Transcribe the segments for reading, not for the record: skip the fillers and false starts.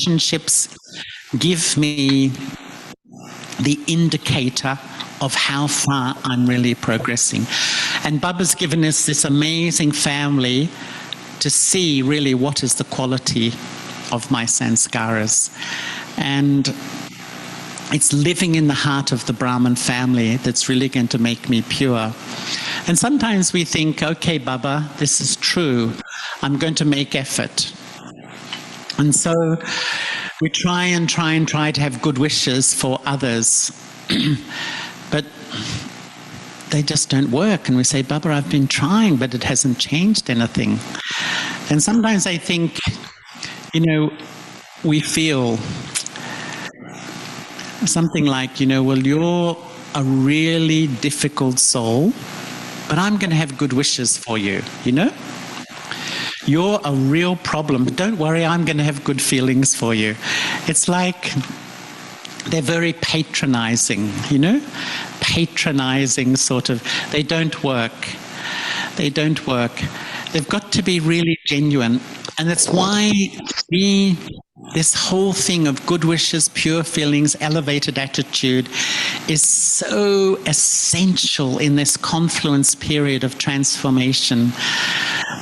relationships give me the indicator of how far I'm really progressing. And Baba's given us this amazing family to see really what is the quality of my sanskaras. And it's living in the heart of the Brahmin family that's really going to make me pure. And sometimes we think, okay, Baba, this is true. I'm going to make effort. And so we try to have good wishes for others. But they just don't work. And we say, Baba, I've been trying, but it hasn't changed anything. And sometimes I think, we feel something like, well, you're a really difficult soul, but I'm going to have good wishes for you, You're a real problem, but don't worry, I'm going to have good feelings for you. It's like they're very patronizing, patronizing sort of. They don't work. They don't work. They've got to be really genuine. And that's why this whole thing of good wishes, pure feelings, elevated attitude is so essential in this confluence period of transformation.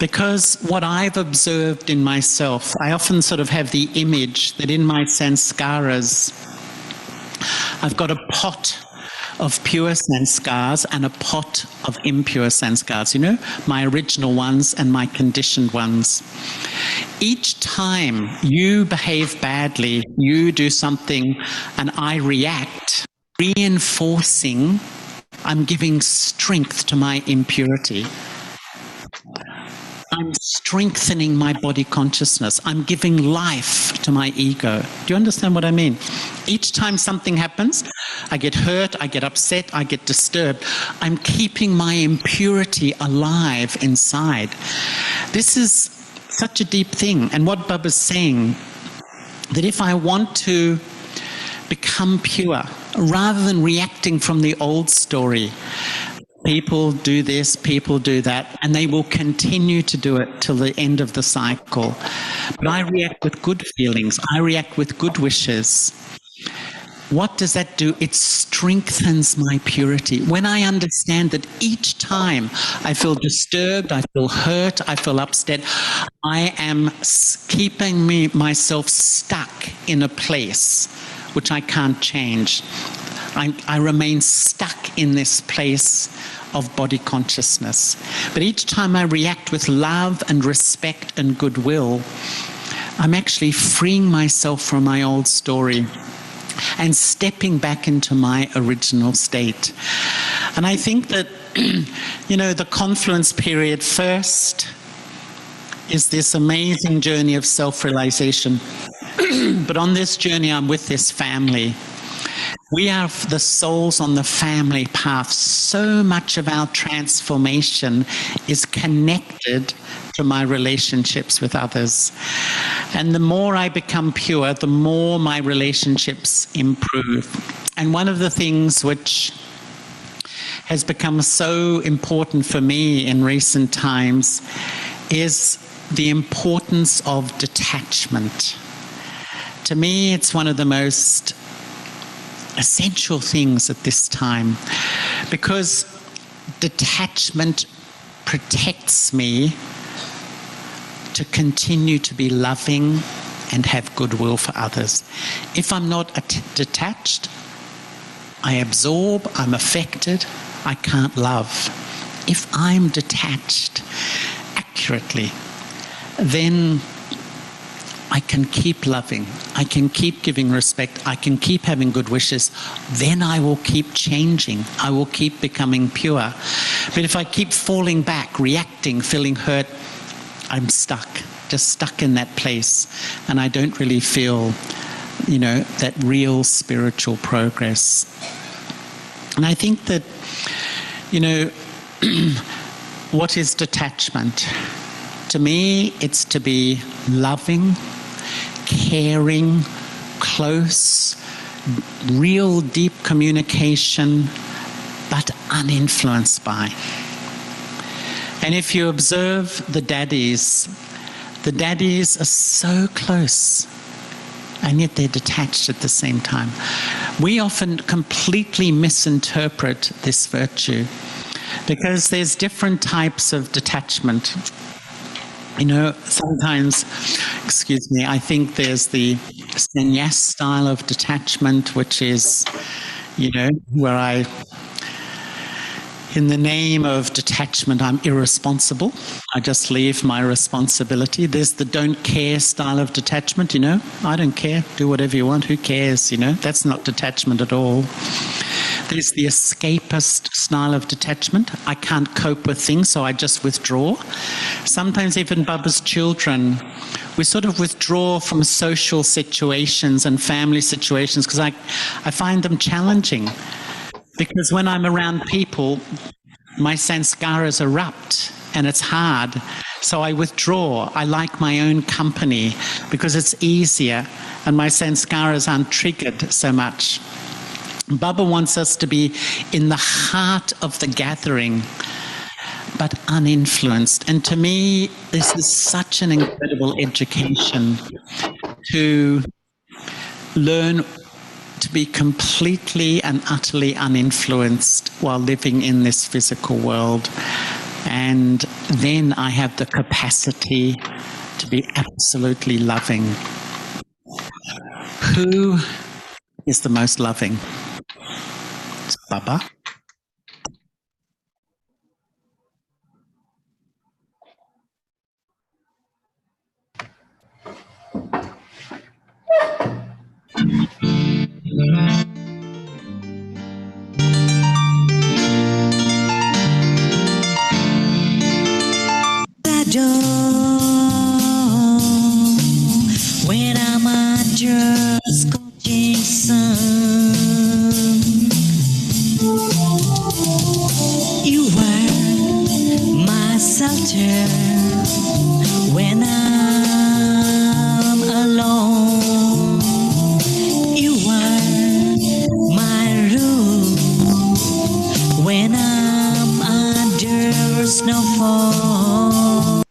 Because what I've observed in myself, I often sort of have the image that in my sanskaras, I've got a pot of pure sanskars and a pot of impure sanskars, my original ones and my conditioned ones. Each time you behave badly, you do something and I react, reinforcing, I'm giving strength to my impurity. I'm strengthening my body consciousness. I'm giving life to my ego. Do you understand what I mean? Each time something happens, I get hurt, I get upset, I get disturbed. I'm keeping my impurity alive inside. This is such a deep thing. And what Baba's saying, that if I want to become pure, rather than reacting from the old story, people do this, people do that, and they will continue to do it till the end of the cycle. But I react with good feelings. I react with good wishes. What does that do? It strengthens my purity. When I understand that each time I feel disturbed, I feel hurt, I feel upset, I am keeping myself stuck in a place which I can't change. I remain stuck in this place of body consciousness. But each time I react with love and respect and goodwill, I'm actually freeing myself from my old story and stepping back into my original state. And I think that, the confluence period first is this amazing journey of self-realization. But on this journey, I'm with this family. We are the souls on the family path. So much of our transformation is connected to my relationships with others. And the more I become pure, the more my relationships improve. And one of the things which has become so important for me in recent times is the importance of detachment. To me, it's one of the most essential things at this time, because detachment protects me to continue to be loving and have goodwill for others. If I'm not detached, I absorb, I'm affected, I can't love. If I'm detached accurately, then I can keep loving, I can keep giving respect, I can keep having good wishes, then I will keep changing, I will keep becoming pure. But if I keep falling back, reacting, feeling hurt, I'm stuck, just stuck in that place, and I don't really feel, that real spiritual progress. And I think that, what is detachment? To me, it's to be loving, caring, close, real deep communication, but uninfluenced by. And if you observe the daddies are so close. and yet they're detached at the same time. We often completely misinterpret this virtue because there's different types of detachment. You know, sometimes, excuse me, I think there's the sannyas style of detachment, which is, you know, where I, in the name of detachment, I'm irresponsible. I just leave my responsibility. There's the don't care style of detachment, you know. I don't care. Do whatever you want. Who cares, you know? That's not detachment at all. There's the escapist style of detachment. I can't cope with things, so I just withdraw. Sometimes even Baba's children, we sort of withdraw from social situations and family situations because I find them challenging. Because when I'm around people, my sanskaras erupt and it's hard. So I withdraw. I like my own company because it's easier and my sanskaras aren't triggered so much. Baba wants us to be in the heart of the gathering, but uninfluenced. And to me, this is such an incredible education to learn to be completely and utterly uninfluenced while living in this physical world. And then I have the capacity to be absolutely loving. Who is the most loving? It's Baba. When I'm under scorching sun, you are my shelter. When I'm alone, you are my room. When I'm under snowfall.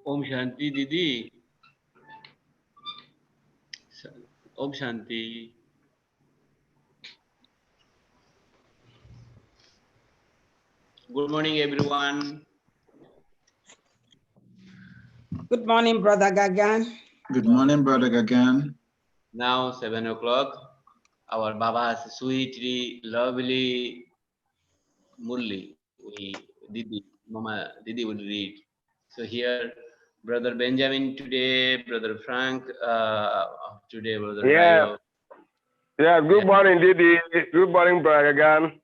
Om Shanti Didi. Om Shanti. Good morning, everyone. Good morning, Brother Gagan. Good morning, Brother Gagan. Now 7 o'clock. Our Baba's sweetly, lovely Murli, Didi, Mama Didi will read. So here, Brother Benjamin today, Brother Frank today, Brother Dayo. Yeah, good morning, Didi. Good morning, Brother Gagan.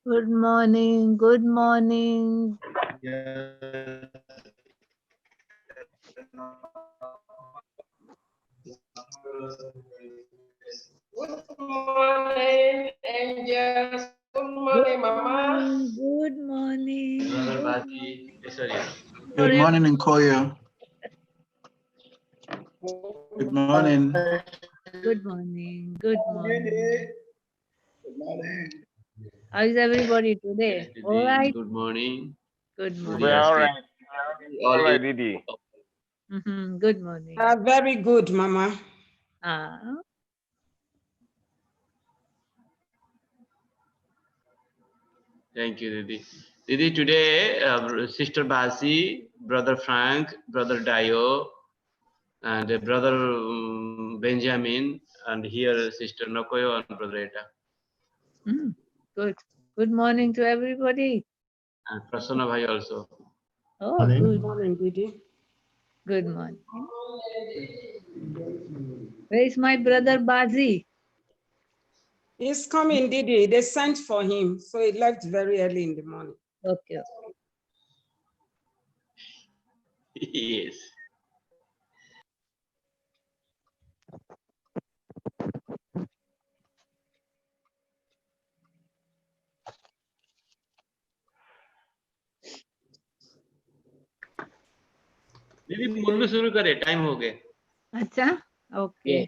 Good morning. Good morning. Good morning, angels. Good morning, Mama. Good morning. Brother Bati, sorry. Good morning, Nkoyo. Good morning. Good morning. Good morning. Good morning. How is everybody today? Yes, All right. Good morning. Good We're morning. all right. All right, Didi. Good morning. Very good, Mama. Thank you, Didi. Didi, today, Sister Basi, Brother Frank, Brother Dayo, and Brother Benjamin, and here Sister Nokoyo and Brother Eta. Good. Good morning to everybody. And Prasanna Bhai also. Oh, Good good. morning, Didi. Good morning. Where is my brother Bazi? He's coming, Didi. They sent for him, so he left very early in the morning. Okay. Yes. दीदी मुल्लू शुरू करे time हो गए अच्छा okay.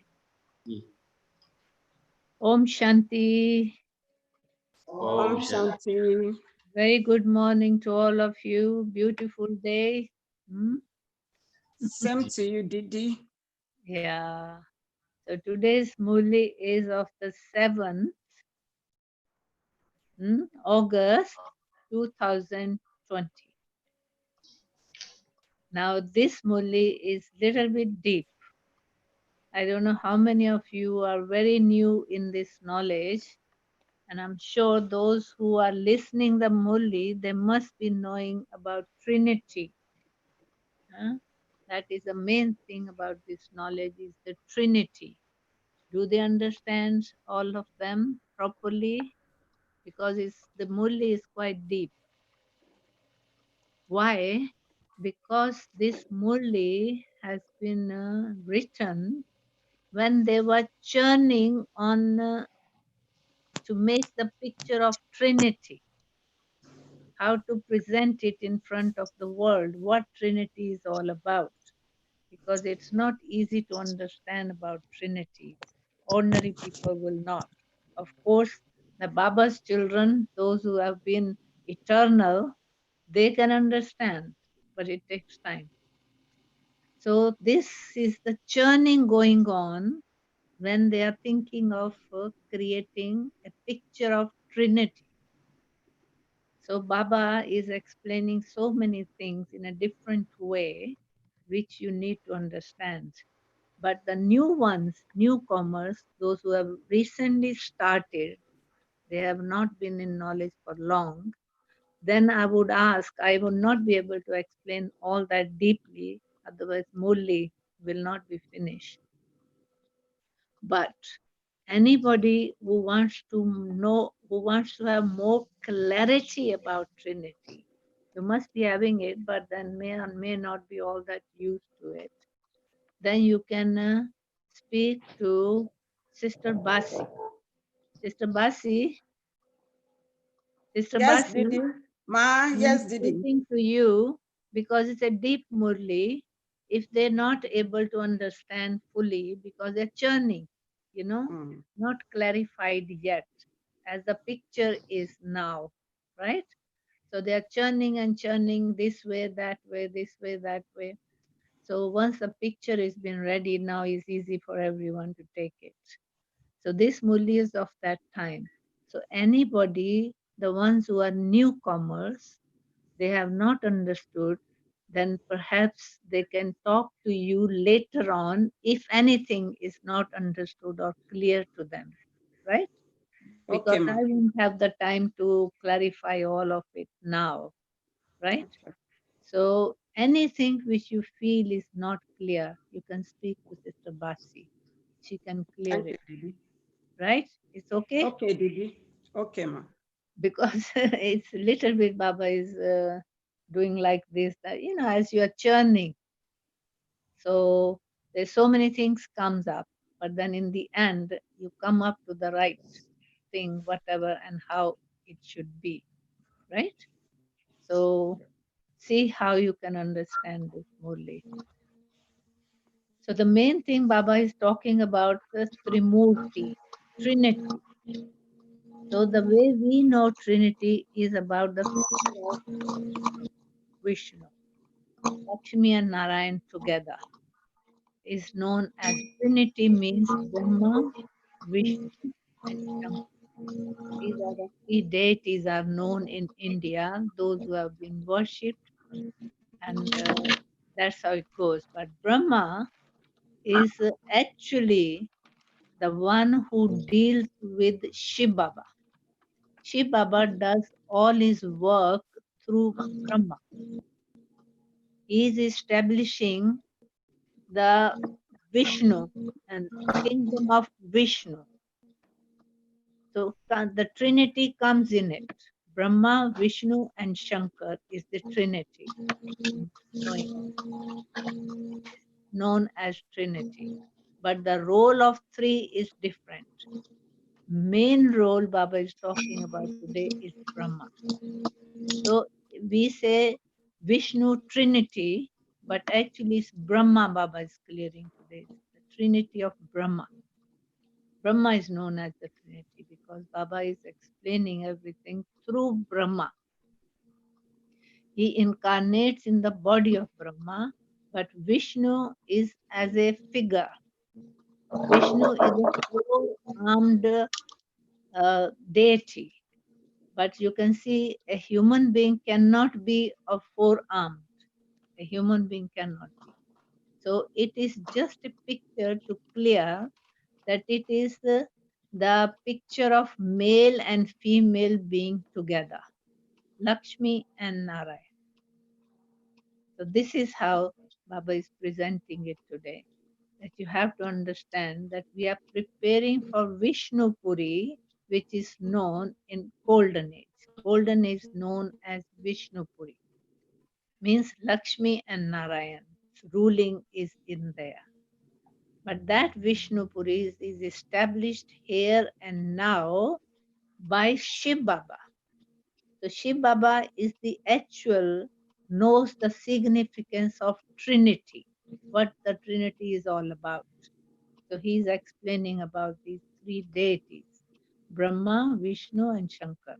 Ji Om Shanti. Om Shanti. Very good morning to all of you. Beautiful day. Same to you, Didi. Yeah. So today's Murli is of the 7th August 2020. Now this Murli is little bit deep. I don't know how many of you are very new in this knowledge, and I'm sure those who are listening the Murli, they must be knowing about Trinity. Huh? That is the main thing about this knowledge is the Trinity. Do they understand all of them properly? Because the Murli is quite deep. Why? Because this Murli has been written when they were churning on to make the picture of Trinity, how to present it in front of the world, what Trinity is all about. Because it's not easy to understand about Trinity. Ordinary people will not. Of course, the Baba's children, those who have been eternal, they can understand, but it takes time. So this is the churning going on when they are thinking of creating a picture of Trinity. So Baba is explaining so many things in a different way, which you need to understand. But the new ones, newcomers, those who have recently started, they have not been in knowledge for long, then I would ask, I would not be able to explain all that deeply, otherwise Murli will not be finished. But anybody who wants to know, who wants to have more clarity about Trinity, you must be having it, but then may or may not be all that used to it. Then you can speak to Sister Basi. Sister Basi, Sister Yes, Basi, Didi. Ma, I'm yes, Didi. speaking to you because it's a deep Murli. If they're not able to understand fully because they're churning, Mm. not clarified yet as the picture is now, right? So they're churning and churning this way, that way, this way, that way. So once the picture is been ready, now it's easy for everyone to take it. So this Murli is of that time. So anybody, the ones who are newcomers, they have not understood, then perhaps they can talk to you later on if anything is not understood or clear to them, right? Okay, Because ma. I won't have the time to clarify all of it now, right? Okay. So anything which you feel is not clear, you can speak to Sister Basi. She can clear Thank you, it, Didi. right? It's okay? Okay, Didi. Okay, ma. Because it's little bit Baba is doing like this, that, as you are churning. So there's so many things comes up, but then in the end, you come up to the right thing, whatever and how it should be, right? So see how you can understand this, Murli. So the main thing Baba is talking about the Trimurti, Trinity. So the way we know Trinity is about the figure of Vishnu. Lakshmi and Narayan together is known as Trinity, means Brahma, Vishnu and Shankar. These are the three deities are known in India, those who have been worshipped, and that's how it goes. But Brahma is actually the one who deals with Shiv Baba. Shiv Baba does all his work through Brahma. He is establishing the Vishnu and kingdom of Vishnu. So the Trinity comes in it. Brahma, Vishnu, and Shankar is the Trinity, knowing, known as Trinity. But the role of three is different. Main role Baba is talking about today is Brahma. So we say Vishnu Trinity, but actually it's Brahma Baba is clearing today. The Trinity of Brahma. Brahma is known as the Trinity because Baba is explaining everything through Brahma. He incarnates in the body of Brahma but Vishnu is as a figure. Vishnu is a four-armed deity, but you can see a human being cannot be a four-armed. A human being cannot be. So it is just a picture to clear that it is the picture of male and female being together, Lakshmi and Narayan. So this is how Baba is presenting it today. That you have to understand that we are preparing for Vishnu Puri, which is known in Golden Age. Golden Age known as Vishnu Puri. Means Lakshmi and Narayan. Ruling is in there. But that Vishnu Puri is established here and now by Shiv Baba. So Shiv Baba is the actual, knows the significance of Trinity, what the Trinity is all about. So he is explaining about these three deities, Brahma, Vishnu and Shankar.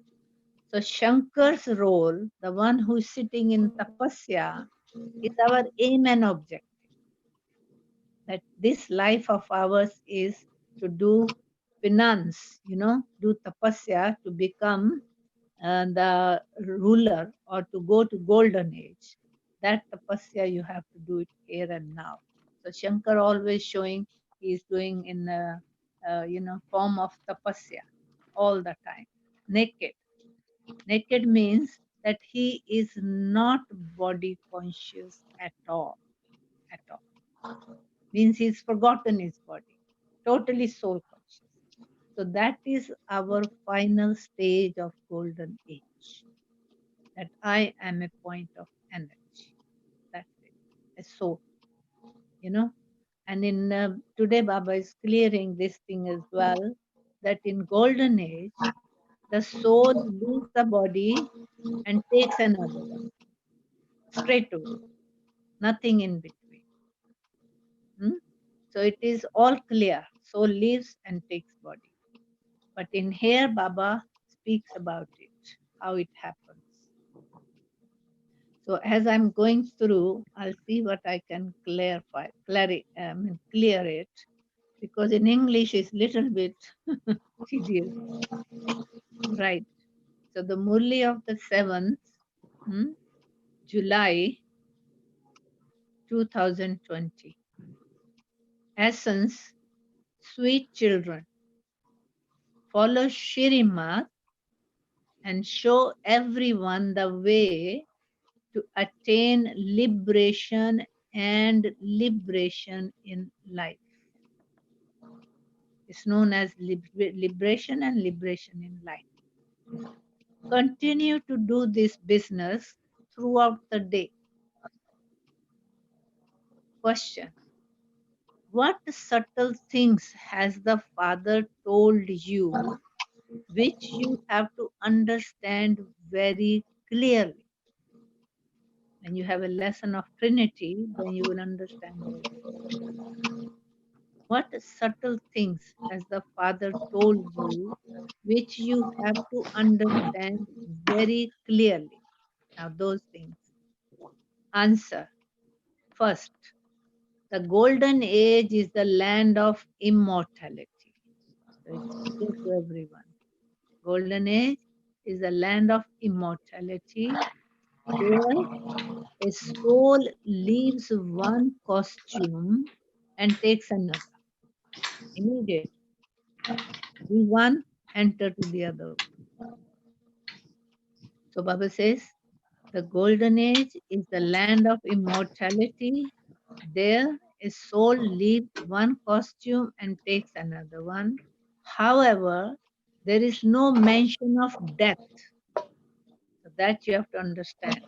So Shankar's role, the one who is sitting in tapasya, is our aim and objective. That this life of ours is to do penance, do tapasya to become the ruler or to go to golden age. That tapasya you have to do it here and now. So Shankar always showing he is doing in form of tapasya all the time. Naked. Naked means that he is not body conscious at all. At all. Means he's forgotten his body. Totally soul conscious. So that is our final stage of golden age. That I am a point of energy. That's it. A soul. And in today Baba is clearing this thing as well, that in golden age, the soul leaves the body and takes another one. Straight away. Nothing in between. So it is all clear. Soul leaves and takes body. But in here, Baba speaks about it, how it happens. So as I'm going through, I'll see what I can clear it, because in English it's little bit tedious. Right. So the Murli of the 7th, July 2020. Essence, sweet children, follow Shrimat and show everyone the way to attain liberation and liberation in life. It's known as liberation and liberation in life. Continue to do this business throughout the day. Question: what subtle things has the Father told you which you have to understand very clearly? When you have a lesson of Trinity, then you will understand very clearly. What subtle things has the Father told you which you have to understand very clearly? Now, those things. Answer. First, the golden age is the land of immortality. So it's clear to everyone. Golden age is the land of immortality. There, a soul leaves one costume and takes another. Immediate. Leave one, enter to the other one. So Baba says, the golden age is the land of immortality. There, a soul leaves one costume and takes another one. However, there is no mention of death. So that you have to understand.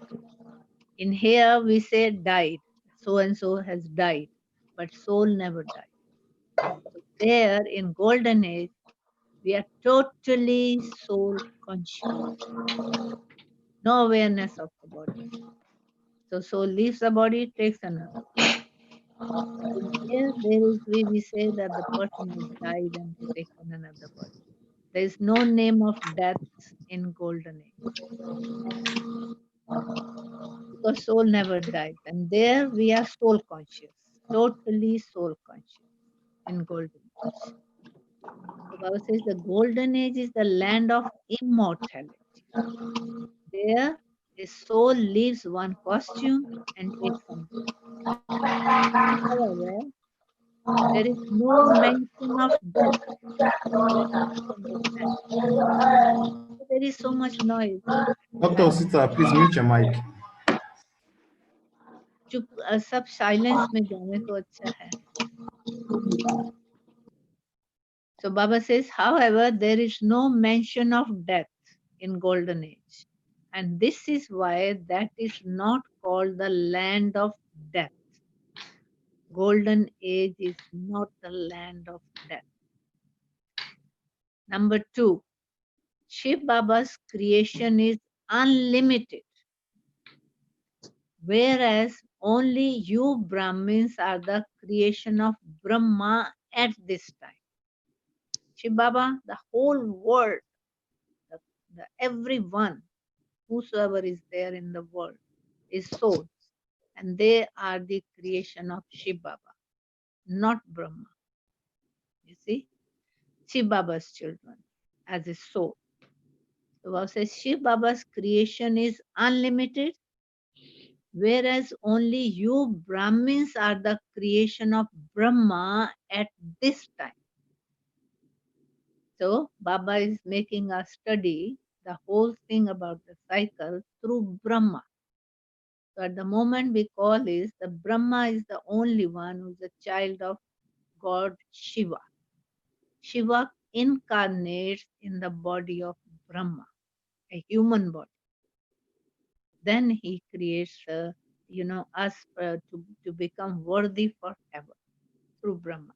In here, we say died. So and so has died, but soul never died. So there, in golden age, we are totally soul conscious. No awareness of the body. So soul leaves the body, takes another. But in here, we say that the person has died and taken another body. There is no name of death in golden age. because soul never dies. And there we are soul conscious, totally soul conscious in golden age. The Baba says the golden age is the land of immortality. There a soul leaves one costume and takes another. However, there is no mention of death. That you should understand. There is so much noise. Dr. Osita, please mute your mic. चुप सब silence में जाने तो अच्छा है. So Baba says, however, there is no mention of death in golden age. And this is why that is not called the land of death. Golden age is not the land of death. Number 2, Shiv Baba's creation is unlimited, whereas only you Brahmins are the creation of Brahma at this time. Shiv Baba, the whole world, everyone, whosoever is there in the world, is souls. And they are the creation of Shiv Baba, not Brahma. You see? Shiv Baba's children as a soul. The Baba says Shiv Baba's creation is unlimited, whereas only you Brahmins are the creation of Brahma at this time. So Baba is making us study the whole thing about the cycle through Brahma. So at the moment we call is the Brahma is the only one who is a child of God Shiva. Shiva incarnates in the body of Brahma, a human body. Then he creates, us to become worthy forever through Brahma.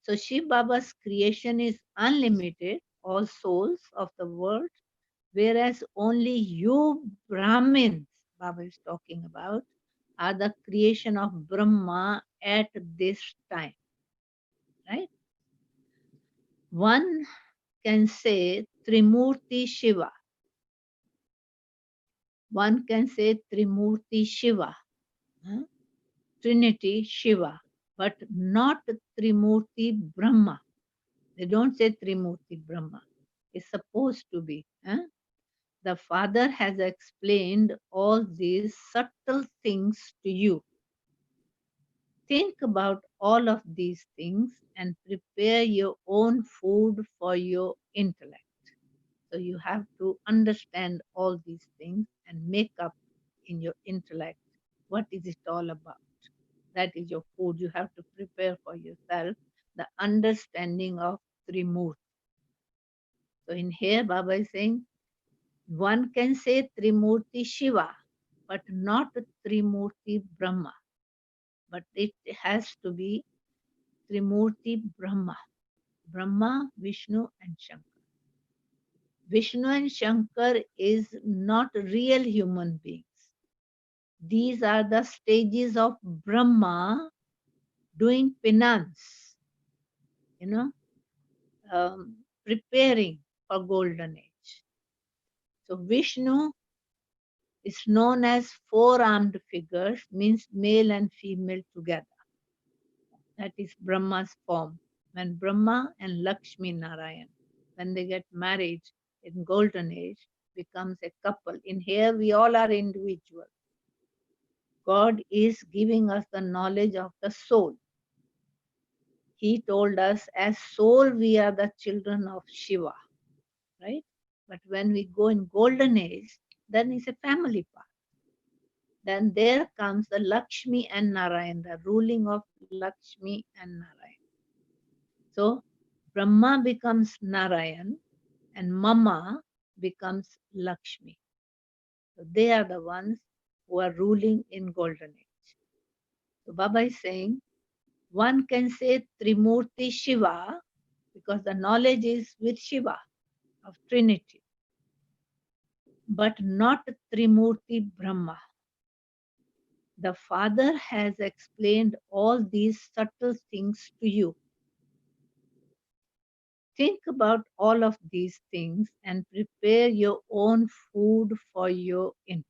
So Shiv Baba's creation is unlimited, all souls of the world, whereas only you Brahmins, Baba is talking about, are the creation of Brahma at this time. Right? One can say Trimurti Shiva. One can say Trimurti Shiva, Trinity Shiva, but not Trimurti Brahma. They don't say Trimurti Brahma. It's supposed to be. The Father has explained all these subtle things to you. Think about all of these things and prepare your own food for your intellect. So you have to understand all these things and make up in your intellect what is it all about. That is your food. You have to prepare for yourself the understanding of Trimurti. So in here Baba is saying, one can say Trimurti Shiva, but not Trimurti Brahma. But it has to be Trimurti Brahma. Brahma, Vishnu and Shankar. Vishnu and Shankar is not real human beings. These are the stages of Brahma doing penance, preparing for golden age. So Vishnu is known as four-armed figures, means male and female together. That is Brahma's form. When Brahma and Lakshmi Narayan, when they get married in golden age, becomes a couple. In here we all are individuals. God is giving us the knowledge of the soul. He told us as soul we are the children of Shiva, right? But when we go in golden age, then it's a family part. Then there comes the Lakshmi and Narayan, the ruling of Lakshmi and Narayan. So Brahma becomes Narayan and Mama becomes Lakshmi. So they are the ones who are ruling in golden age. So Baba is saying, one can say Trimurti Shiva because the knowledge is with Shiva of Trinity, but not Trimurti Brahma. The Father has explained all these subtle things to you. Think about all of these things and prepare your own food for your intellect.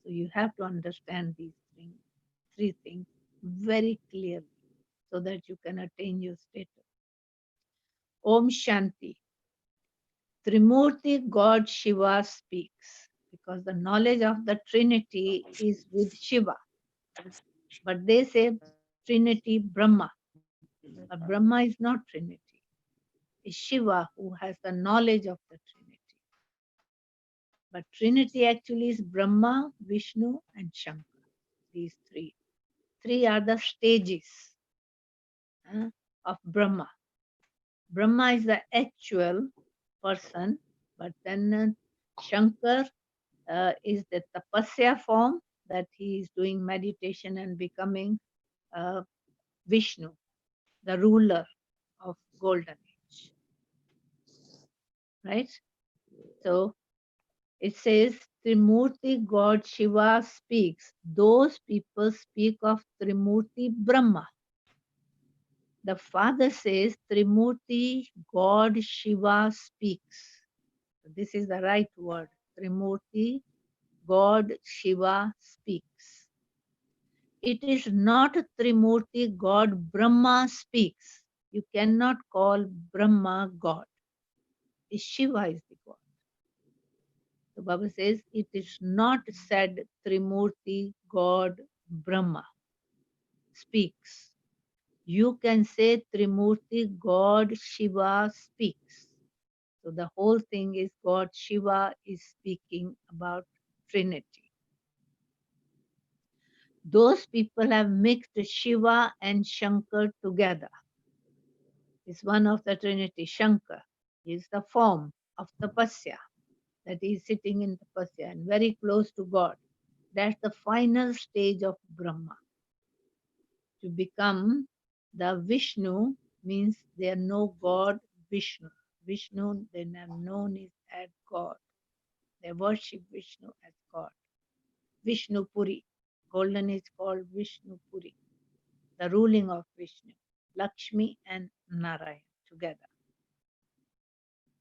So you have to understand these things, three things very clearly so that you can attain your status. Om Shanti. Trimurti God Shiva speaks because the knowledge of the Trinity is with Shiva. But they say Trinity Brahma. But Brahma is not Trinity. It's Shiva who has the knowledge of the Trinity. But Trinity actually is Brahma, Vishnu, and Shankar. These three. Three are the stages of Brahma. Brahma is the actual person, but then Shankar is the tapasya form that he is doing meditation and becoming Vishnu, the ruler of golden age. Right? So it says Trimurti God Shiva speaks. Those people speak of Trimurti Brahma. The father says Trimurti God Shiva speaks. This is the right word. Trimurti God Shiva speaks. It is not Trimurti God Brahma speaks. You cannot call Brahma God. Shiva is the God. So Baba says it is not said Trimurti God Brahma speaks. You can say Trimurti God Shiva speaks. So the whole thing is God Shiva is speaking about Trinity. Those people have mixed Shiva and Shankar together. It's one of the Trinity. Shankar is the form of tapasya, that is sitting in tapasya and very close to God. That's the final stage of Brahma. To become the Vishnu means they know God Vishnu. Vishnu they have known is as God. They worship Vishnu as God. Vishnu Puri. Golden is called Vishnu Puri. The ruling of Vishnu. Lakshmi and Narayan together.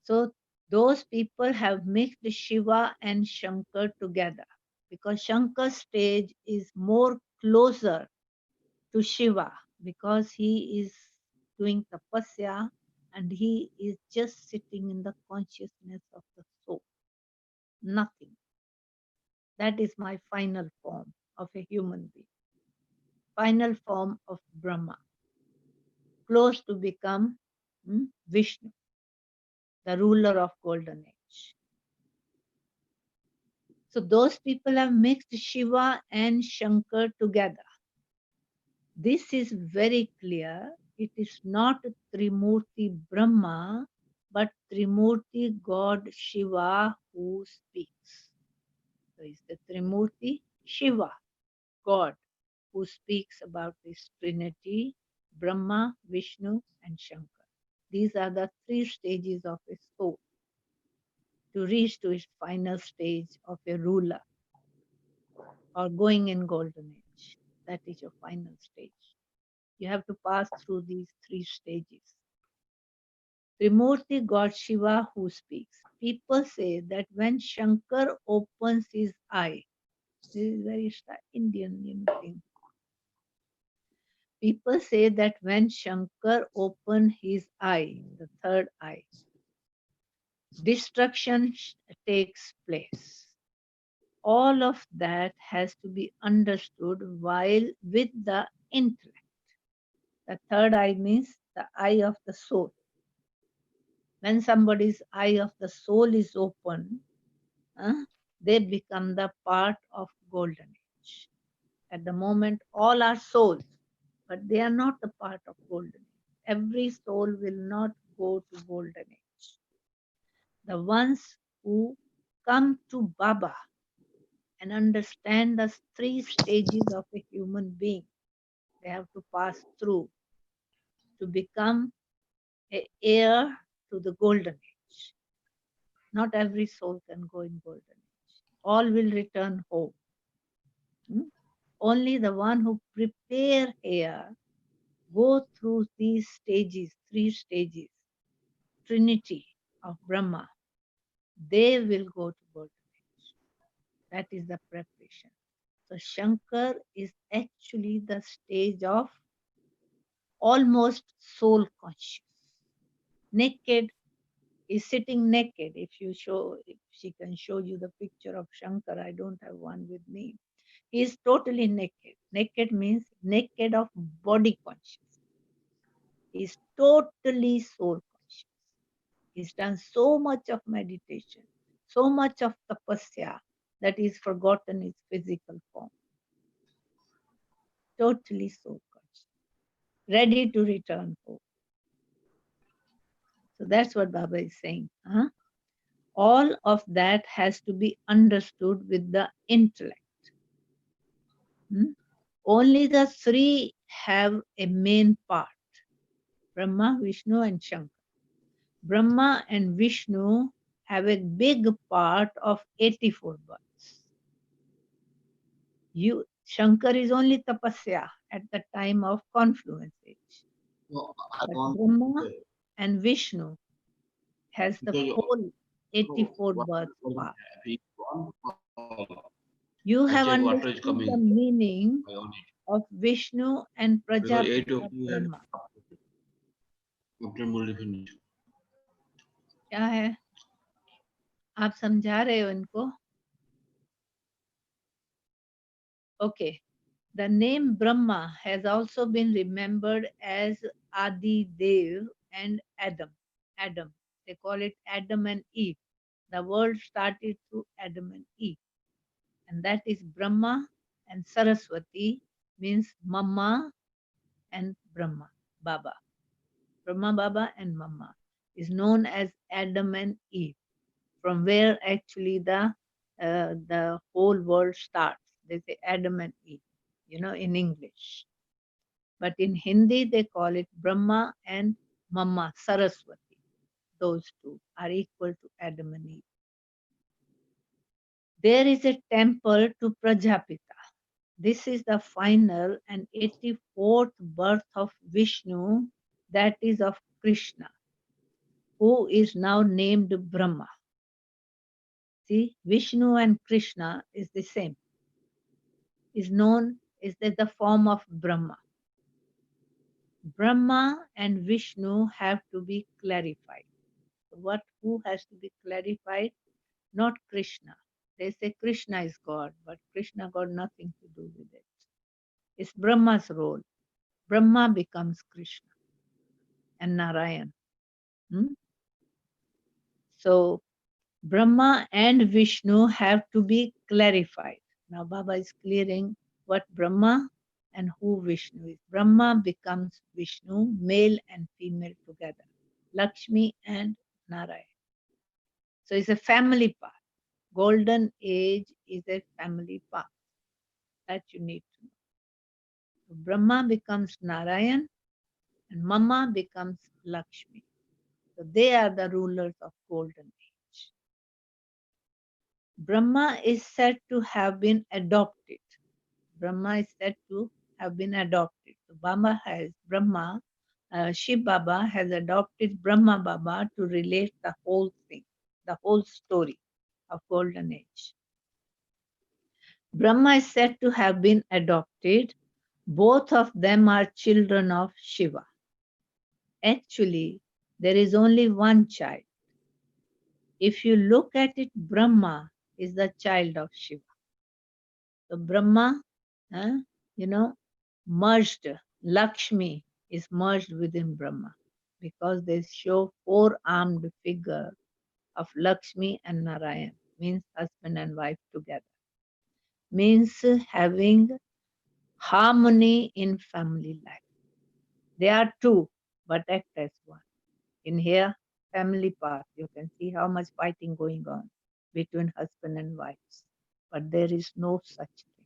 So those people have mixed Shiva and Shankar together because Shankar's stage is more closer to Shiva because he is doing tapasya and he is just sitting in the consciousness of the soul. Nothing. That is my final form of a human being. Final form of Brahma. Close to become Vishnu, the ruler of golden age. So those people have mixed Shiva and Shankar together. This is very clear. It is not Trimurti Brahma, but Trimurti God Shiva who speaks. So it's the Trimurti Shiva, God, who speaks about this Trinity, Brahma, Vishnu, and Shankar. These are the three stages of a soul to reach to its final stage of a ruler or going in golden age. That is your final stage. You have to pass through these three stages. Trimurti God Shiva who speaks. People say that when Shankar opens his eye, this is very Indian thing. People say that when Shankar opened his eye, the third eye, destruction takes place. All of that has to be understood while with the intellect. The third eye means the eye of the soul. When somebody's eye of the soul is open, they become the part of golden age. At the moment, all are souls, but they are not the part of golden age. Every soul will not go to golden age. The ones who come to Baba and understand the three stages of a human being, they have to pass through to become an heir to the golden age. Not every soul can go in golden age. All will return home. Only the one who prepare here go through these stages, three stages, trinity of Brahma, they will go to golden age. That is the preparation. So Shankar is actually the stage of almost soul conscious. Naked, is sitting naked. If she can show you the picture of Shankar, I don't have one with me. He is totally naked. Naked means naked of body conscious. He is totally soul conscious. He's done so much of meditation, so much of tapasya that he's forgotten his physical form. Totally soul conscious, ready to return home. So that's what Baba is saying. All of that has to be understood with the intellect. Only the three have a main part: Brahma, Vishnu, and Shankar. Brahma and Vishnu have a big part of 84 births. Shankar is only tapasya at the time of confluence age. No, But Brahma and Vishnu has the whole 84 births part. You have understood the meaning of Vishnu and Prajapati of Brahma. After Murli finish. क्या है? आप समझा रहे हो इनको? Okay. The name Brahma has also been remembered as Adi Dev and Adam. Adam. They call it Adam and Eve. The world started through Adam and Eve. And that is Brahma, and Saraswati means Mama and Brahma, Baba. Brahma, Baba and Mama is known as Adam and Eve, from where actually the whole world starts. They say Adam and Eve, in English. But in Hindi, they call it Brahma and Mama, Saraswati. Those two are equal to Adam and Eve. There is a temple to Prajapita. This is the final and 84th birth of Vishnu, that is of Krishna, who is now named Brahma. See, Vishnu and Krishna is the same. Is known is the form of Brahma. Brahma and Vishnu have to be clarified. Who has to be clarified? Not Krishna. They say Krishna is God, but Krishna got nothing to do with it. It's Brahma's role. Brahma becomes Krishna and Narayan. So Brahma and Vishnu have to be clarified. Now Baba is clearing what Brahma and who Vishnu is. Brahma becomes Vishnu, male and female together. Lakshmi and Narayan. So it's a family path. Golden age is a family path that you need to know. So Brahma becomes Narayan and Mama becomes Lakshmi. So they are the rulers of golden age. Brahma is said to have been adopted. Brahma is said to have been adopted. So Shiv Baba has adopted Brahma Baba to relate the whole thing, the whole story of golden age. Brahma is said to have been adopted. Both of them are children of Shiva. Actually, there is only one child. If you look at it, Brahma is the child of Shiva. So Brahma, merged. Lakshmi is merged within Brahma because they show four-armed figure of Lakshmi and Narayan, means husband and wife together. Means having harmony in family life. They are two, but act as one. In here, family path, you can see how much fighting going on between husband and wives. But there is no such thing.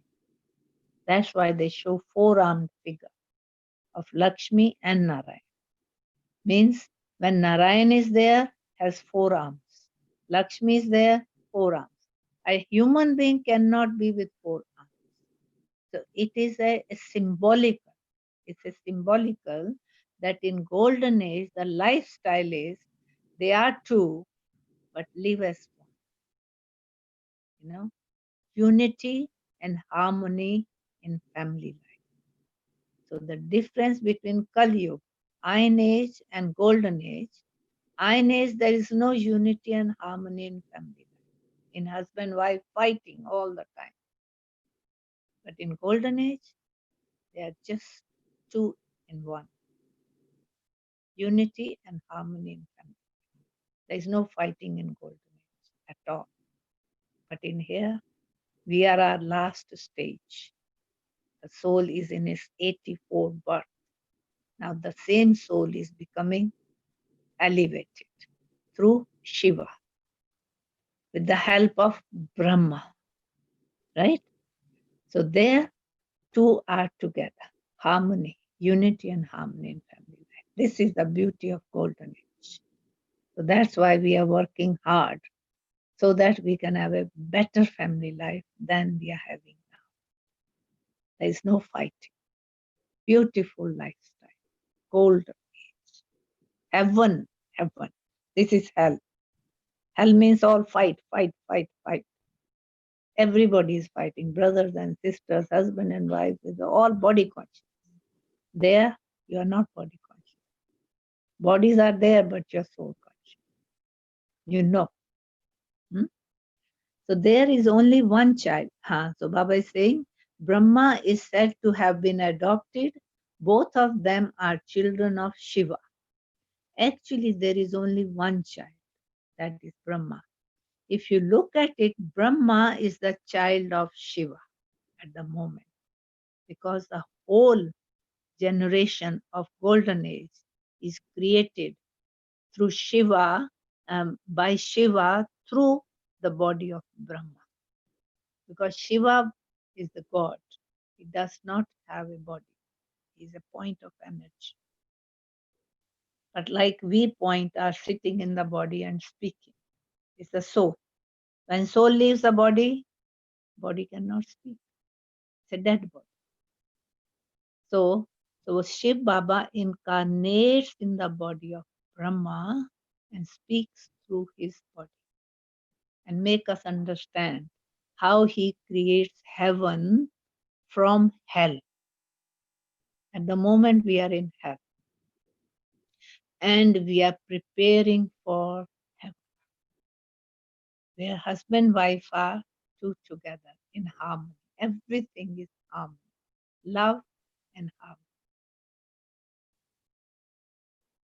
That's why they show four-armed figure of Lakshmi and Narayan. Means when Narayan is there, has four arms. Lakshmi is there, four arms. A human being cannot be with four arms. So it is a symbolical. It's a symbolical that in golden age, the lifestyle is They are two, but live as one. You know, unity and harmony in family life. So the difference between Kali Yuga, Iron Age and Golden Age, Iron Age there is no unity and harmony in family life. In husband wife fighting all the time. But in Golden Age, they are just two in one. Unity and harmony in family. There is no fighting in Golden Age at all. But in here, we are our last stage. The soul is in its 84th birth. Now the same soul is becoming elevated through Shiva with the help of Brahma, right? So there two are together, harmony, unity and harmony in family life. This is the beauty of Golden Age. So that's why we are working hard so that we can have a better family life than we are having now. There is no fighting. Beautiful lifestyle, Golden Age. Heaven, heaven. This is hell. Hell means all fight, fight, fight, fight. Everybody is fighting, brothers and sisters, husband and wife, is all body conscious. There, you are not body conscious. Bodies are there, but you're soul conscious. You know. So there is only one child. So Baba is saying, Brahma is said to have been adopted. Both of them are children of Shiva. Actually, there is only one child, that is Brahma. If you look at it, Brahma is the child of Shiva at the moment, because the whole generation of Golden Age is created through Shiva, by Shiva through the body of Brahma. Because Shiva is the God. He does not have a body. He is a point of energy. But like we point are sitting in the body and speaking. It's the soul. When soul leaves the body cannot speak. It's a dead body. So Shiv Baba incarnates in the body of Brahma and speaks through his body and make us understand how he creates heaven from hell. At the moment we are in hell and we are preparing for heaven, where husband and wife are two together in harmony. Everything is harmony, love and harmony.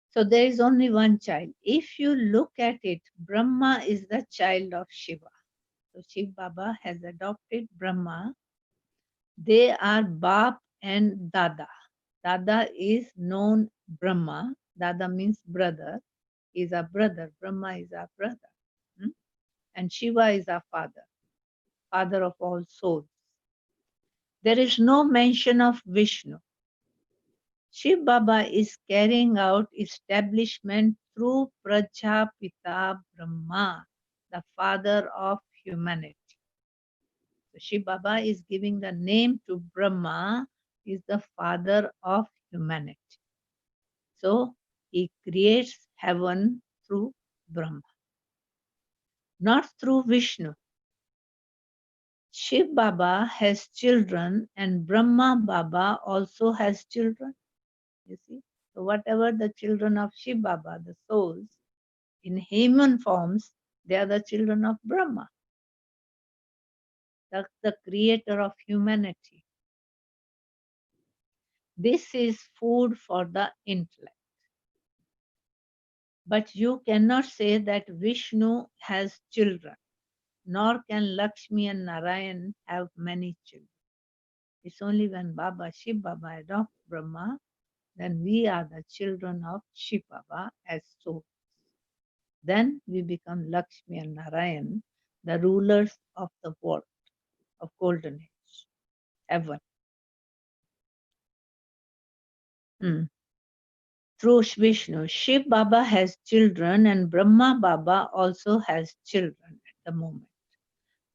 So there is only one child. If you look at it, Brahma is the child of Shiva. So Shiv Baba has adopted Brahma. They are Bap and Dada. Dada is known Brahma. Dada means brother. Is our brother. Brahma is our brother. And Shiva is our father. Father of all souls. There is no mention of Vishnu. Shiv Baba is carrying out establishment through Prajapita Brahma, the father of humanity. So Shiv Baba is giving the name to Brahma, is the father of humanity. So he creates heaven through Brahma, not through Vishnu. Shiv Baba has children and Brahma Baba also has children. You see? So whatever the children of Shiv Baba, the souls, in human forms, they are the children of Brahma, the creator of humanity. This is food for the intellect. But you cannot say that Vishnu has children, nor can Lakshmi and Narayan have many children. It's only when Baba, Shiv Baba adopts Brahma, then we are the children of Shiv Baba as souls. Then we become Lakshmi and Narayan, the rulers of the world, of Golden Age, heaven. Through Vishnu, Shiv Baba has children and Brahma Baba also has children at the moment.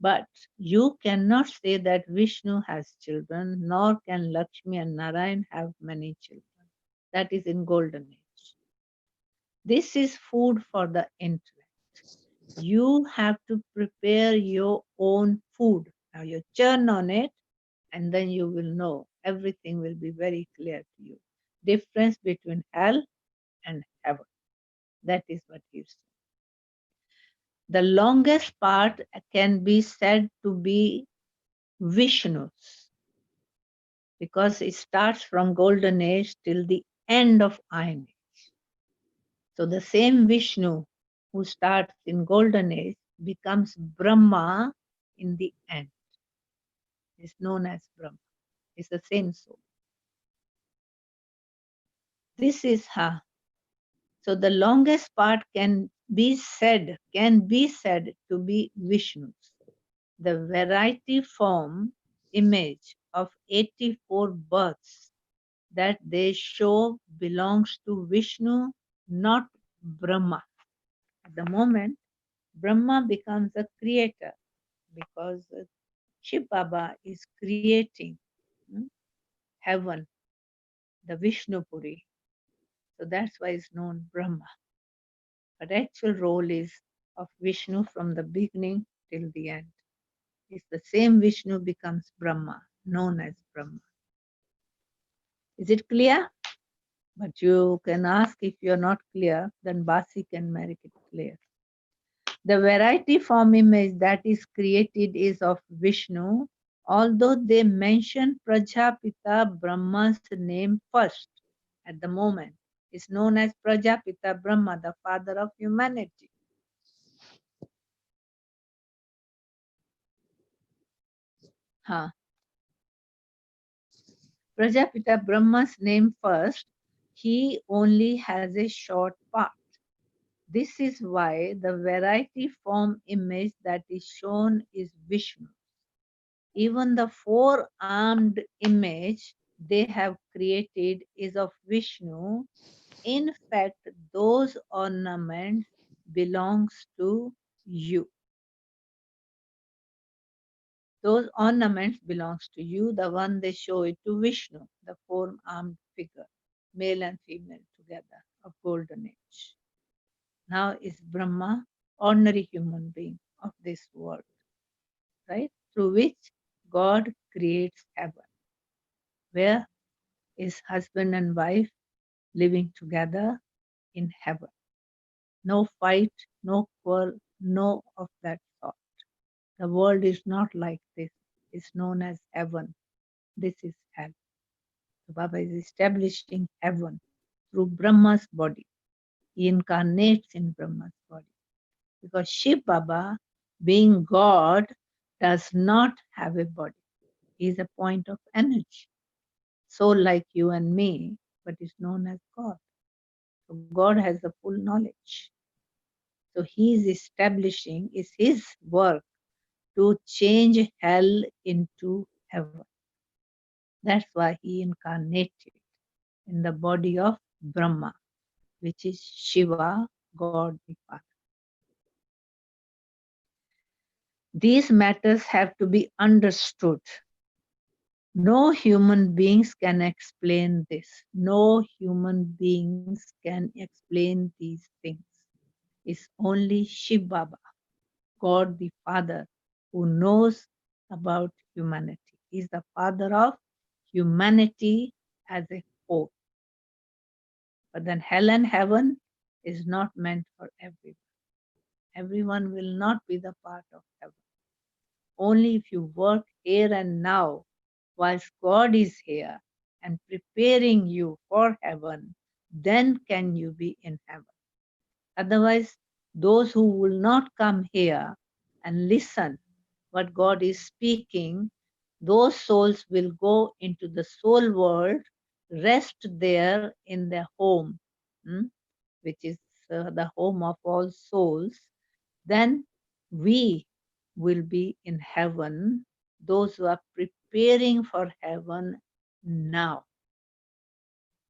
But you cannot say that Vishnu has children, nor can Lakshmi and Narayan have many children. That is in Golden Age. This is food for the intellect. You have to prepare your own food. Now you churn on it, and then you will know. Everything will be very clear to you. Difference between hell and heaven. That is what he said. The longest part can be said to be Vishnu's, because it starts from golden age till the end of iron age. So the same Vishnu who starts in golden age becomes Brahma in the end. Is known as Brahma. It's the same soul. This is how. So the longest part can be said to be Vishnu's. The variety form image of 84 births that they show belongs to Vishnu, not Brahma. At the moment, Brahma becomes a creator because Shiv Baba is creating heaven, the Vishnu Puri. So that's why it's known Brahma. But actual role is of Vishnu from the beginning till the end. It's the same Vishnu becomes Brahma, known as Brahma. Is it clear? But you can ask if you're not clear, then Basi can make it clear. The variety form image that is created is of Vishnu, although they mention Prajapita Brahma's name first at the moment. It's known as Prajapita Brahma, the father of humanity. Prajapita Brahma's name first, he only has a short part. This is why the variety form image that is shown is Vishnu. Even the four-armed image they have created is of Vishnu. In fact, those ornaments belongs to you. Those ornaments belongs to you, the one they show it to Vishnu, the four-armed figure, male and female together of golden age. Now is Brahma, ordinary human being of this world, right? Through which God creates heaven, where is husband and wife living together in heaven. No fight, no quarrel, no of that sort. The world is not like this. It's known as heaven. This is hell. So Baba is establishing heaven through Brahma's body. He incarnates in Brahma's body. Because Shiv Baba, being God, does not have a body. He is a point of energy. Soul like you and me, but is known as God. So God has the full knowledge. So he is establishing, is his work to change hell into heaven. That's why he incarnated in the body of Brahma, which is Shiva, God the Father. These matters have to be understood. No human beings can explain this. No human beings can explain these things. It's only Shiv Baba, God the Father, who knows about humanity. He's the father of humanity as a whole. But then hell and heaven is not meant for everyone. Everyone will not be the part of heaven. Only if you work here and now, whilst God is here and preparing you for heaven, then can you be in heaven. Otherwise, those who will not come here and listen what God is speaking, those souls will go into the soul world, rest there in their home, which is the home of all souls. Then we will be in heaven, those who are preparing for heaven now.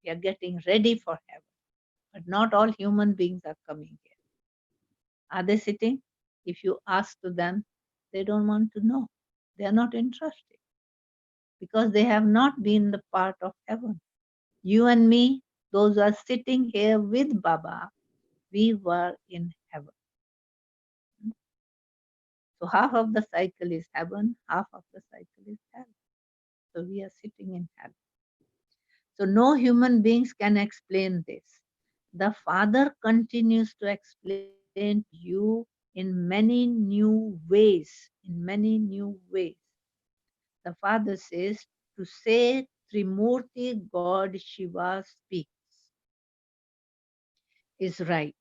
We are getting ready for heaven, but not all human beings are coming here. Are they sitting? If you ask to them, they don't want to know. They are not interested because they have not been the part of heaven. You and me, those who are sitting here with Baba, we were in heaven. So half of the cycle is heaven, half of the cycle is hell. So we are sitting in hell. So no human beings can explain this. The Father continues to explain to you in many new ways. In many new ways. The Father says to say Trimurti God Shiva speaks is right.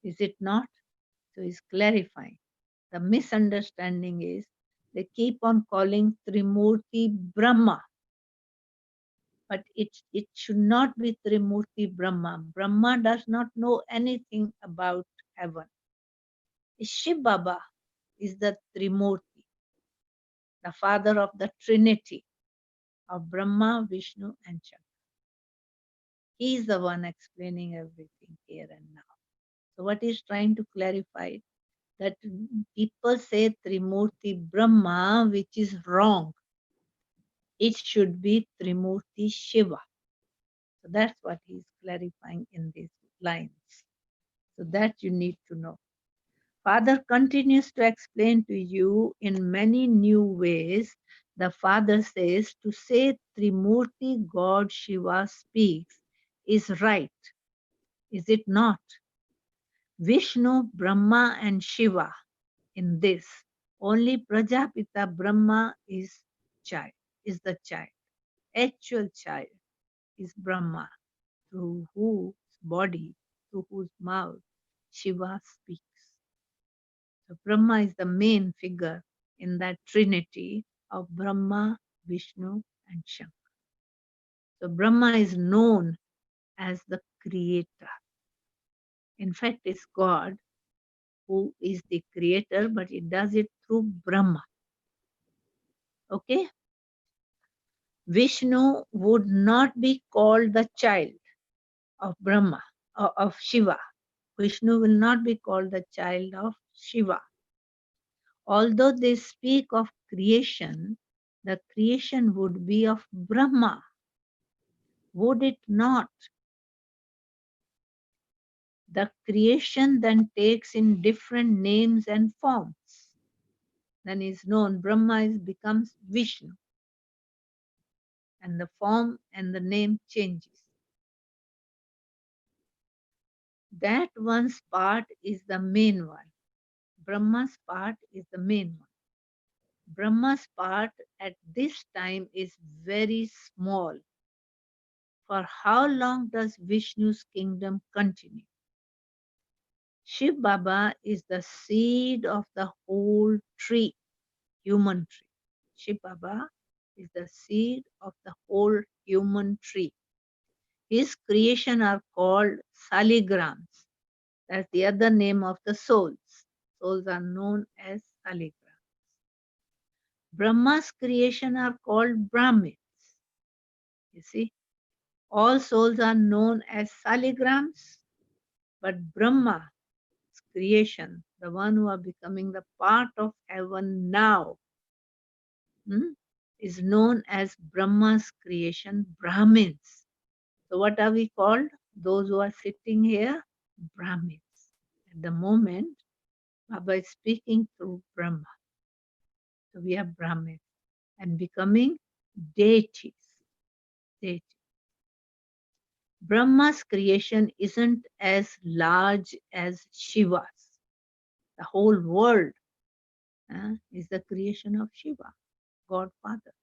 Is it not? So he's clarifying. The misunderstanding is they keep on calling Trimurti Brahma. But it should not be Trimurti Brahma. Brahma does not know anything about heaven. Shiv Baba is the Trimurti, the father of the Trinity of Brahma, Vishnu and Shankar. He is the one explaining everything here and now. So what he's trying to clarify that people say Trimurti Brahma, which is wrong. It should be Trimurti Shiva. So that's what he's clarifying in these lines. So that you need to know. Father continues to explain to you in many new ways. The Father says to say Trimurti God Shiva speaks is right. Is it not? Vishnu, Brahma and Shiva in this. Only Prajapita Brahma is the child. Actual child is Brahma, through whose body, through whose mouth Shiva speaks. So Brahma is the main figure in that trinity of Brahma, Vishnu and Shankar. So Brahma is known as the creator. In fact, it's God who is the creator, but he does it through Brahma. Okay? Vishnu would not be called the child of Brahma, or of Shiva. Vishnu will not be called the child of Shiva. Although they speak of creation, the creation would be of Brahma. Would it not? The creation then takes in different names and forms. Then is known, Brahma becomes Vishnu. And the form and the name changes. That one's part is the main one. Brahma's part is the main one. Brahma's part at this time is very small. For how long does Vishnu's kingdom continue? Shiv Baba is the seed of the whole tree, human tree. Shiv Baba is the seed of the whole human tree. His creation are called saligrams. That's the other name of the souls. Souls are known as saligrams. Brahma's creation are called Brahmins. You see, all souls are known as saligrams, but Brahma's creation, the one who are becoming the part of heaven now, is known as Brahma's creation, Brahmins. So what are we called? Those who are sitting here, Brahmins. At the moment, Baba is speaking through Brahma. So we are Brahmins and becoming deities. Deities. Brahma's creation isn't as large as Shiva's. The whole world is the creation of Shiva, God Father.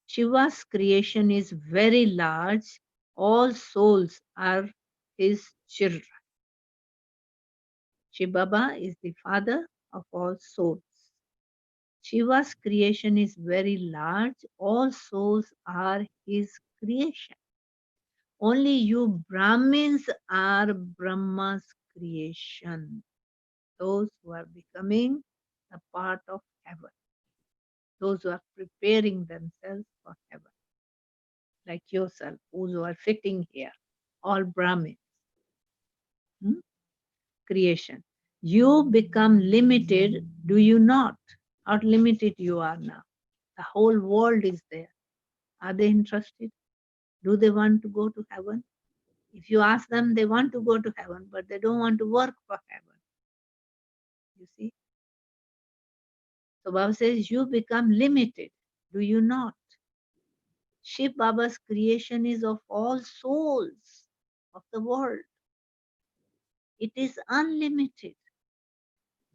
Shiva's creation is very large. All souls are his children. Shiv Baba is the father of all souls. Shiva's creation is very large. All souls are his creation. Only you Brahmins are Brahma's creation. Those who are becoming a part of heaven. Those who are preparing themselves for heaven. Like yourself, those who are sitting here, all Brahmins. Creation. You become limited, do you not? How limited you are now. The whole world is there. Are they interested? Do they want to go to heaven? If you ask them, they want to go to heaven, but they don't want to work for heaven. You see? So Baba says, you become limited. Do you not? Shiv Baba's creation is of all souls of the world. It is unlimited.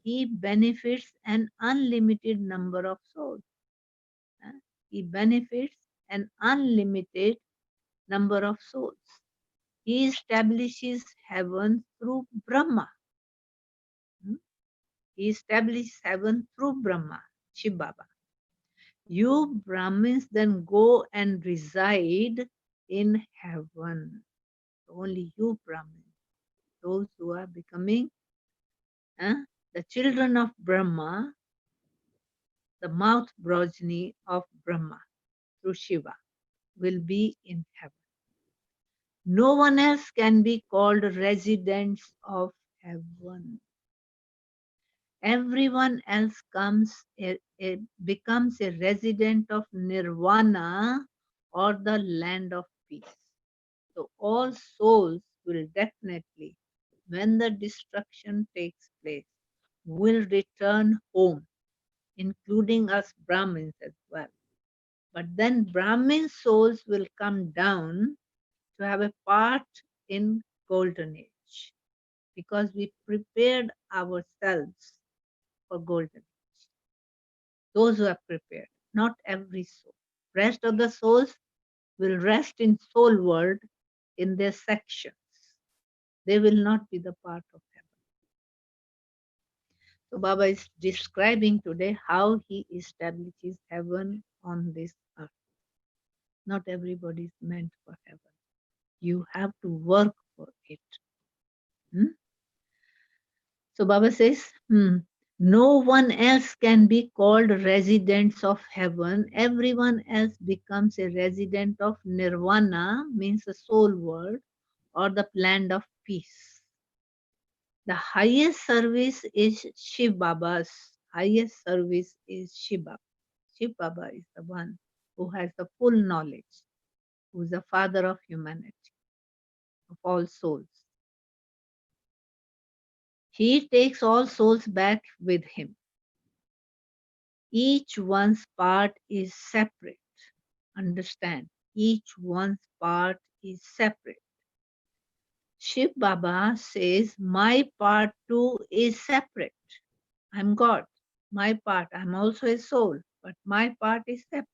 He benefits an unlimited number of souls. He benefits an unlimited number of souls. He establishes heaven through Brahma. He establishes heaven through Brahma, Shiv Baba. You Brahmins then go and reside in heaven. Only you Brahmins, those who are becoming the children of Brahma, the mouth progeny of Brahma through Shiva, will be in heaven. No one else can be called residents of heaven. Everyone else becomes a resident of nirvana or the land of peace. So all souls will definitely, when the destruction takes place, will return home, including us Brahmins as well. But then Brahmin souls will come down to have a part in golden age, because we prepared ourselves for golden age. Those who are prepared, not every soul. Rest of the souls will rest in soul world in their sections. They will not be the part of heaven. So Baba is describing today how he establishes heaven on this earth. Not everybody is meant for heaven. You have to work for it. So Baba says, no one else can be called residents of heaven. Everyone else becomes a resident of nirvana, means the soul world, or the land of peace. The highest service is Shiv Baba's. Highest service is Shiv Baba. Shiv Baba is the one who has the full knowledge, who is the father of humanity, of all souls. He takes all souls back with him. Each one's part is separate. Understand, each one's part is separate. Shiv Baba says, my part too is separate. I'm God. My part, I'm also a soul, but my part is separate.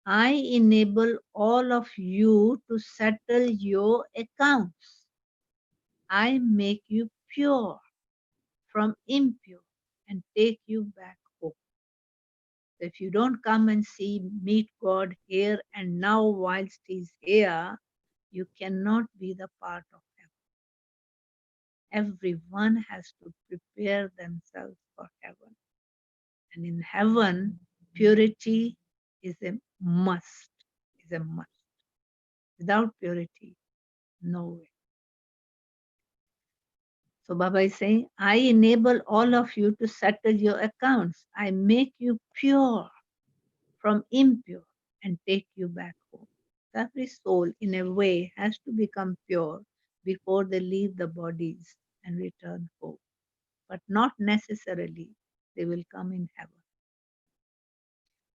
I enable all of you to settle your accounts. I make you pure from impure and take you back home. If you don't come and meet God here and now whilst He's here, you cannot be the part of heaven. Everyone has to prepare themselves for heaven. And in heaven, purity is a must. Is a must. Without purity, no way. So Baba is saying, I enable all of you to settle your accounts. I make you pure from impure and take you back home. Every soul, in a way, has to become pure before they leave the bodies and return home. But not necessarily they will come in heaven.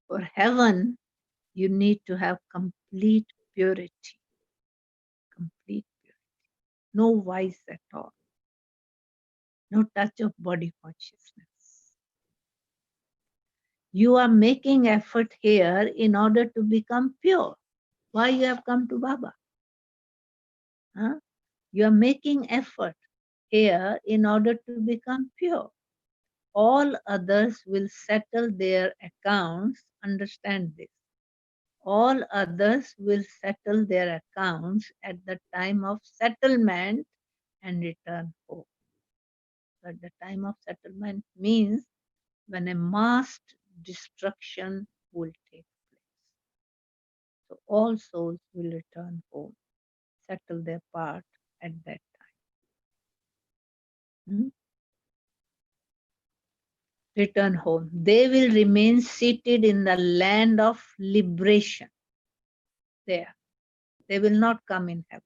For heaven, you need to have complete purity. Complete purity. No vice at all. No touch of body consciousness. You are making effort here in order to become pure. Why you have come to Baba? You are making effort here in order to become pure. All others will settle their accounts. Understand this. All others will settle their accounts at the time of settlement and return home. But the time of settlement means when a mass destruction will take place. So all souls will return home, settle their part at that time. Return home. They will remain seated in the land of liberation. There. They will not come in heaven.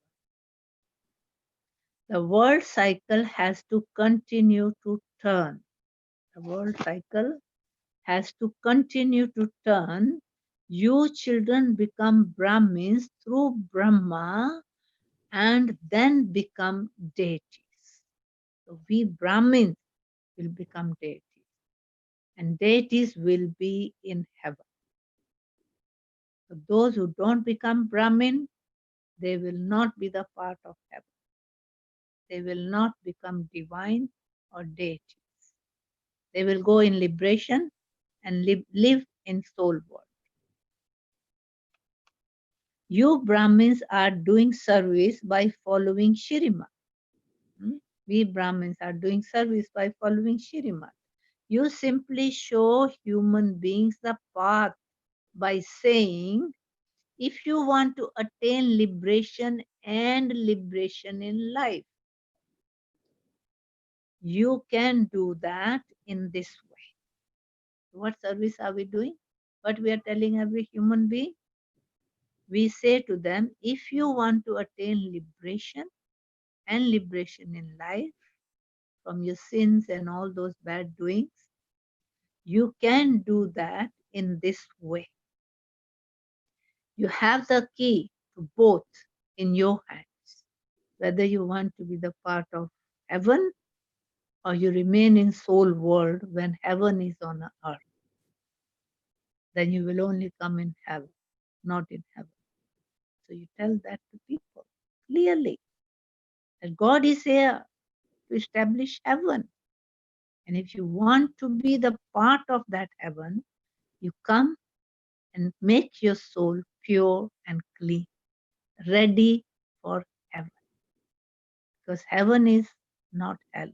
The world cycle has to continue to turn. The world cycle has to continue to turn. You children become Brahmins through Brahma and then become deities. So we Brahmins will become deities and deities will be in heaven. So those who don't become Brahmin, they will not be the part of heaven. They will not become divine or deities. They will go in liberation and live in soul world. You Brahmins are doing service by following Shrimat. We Brahmins are doing service by following Shrimat. You simply show human beings the path by saying, if you want to attain liberation and liberation in life, you can do that in this way. What service are we doing? What we are telling every human being? We say to them, if you want to attain liberation and liberation in life from your sins and all those bad doings, you can do that in this way. You have the key to both in your hands. Whether you want to be the part of heaven or you remain in soul world when heaven is on earth, then you will only come in heaven, not in heaven. So you tell that to people clearly that God is here to establish heaven. And if you want to be the part of that heaven, you come and make your soul pure and clean, ready for heaven. Because heaven is not hell.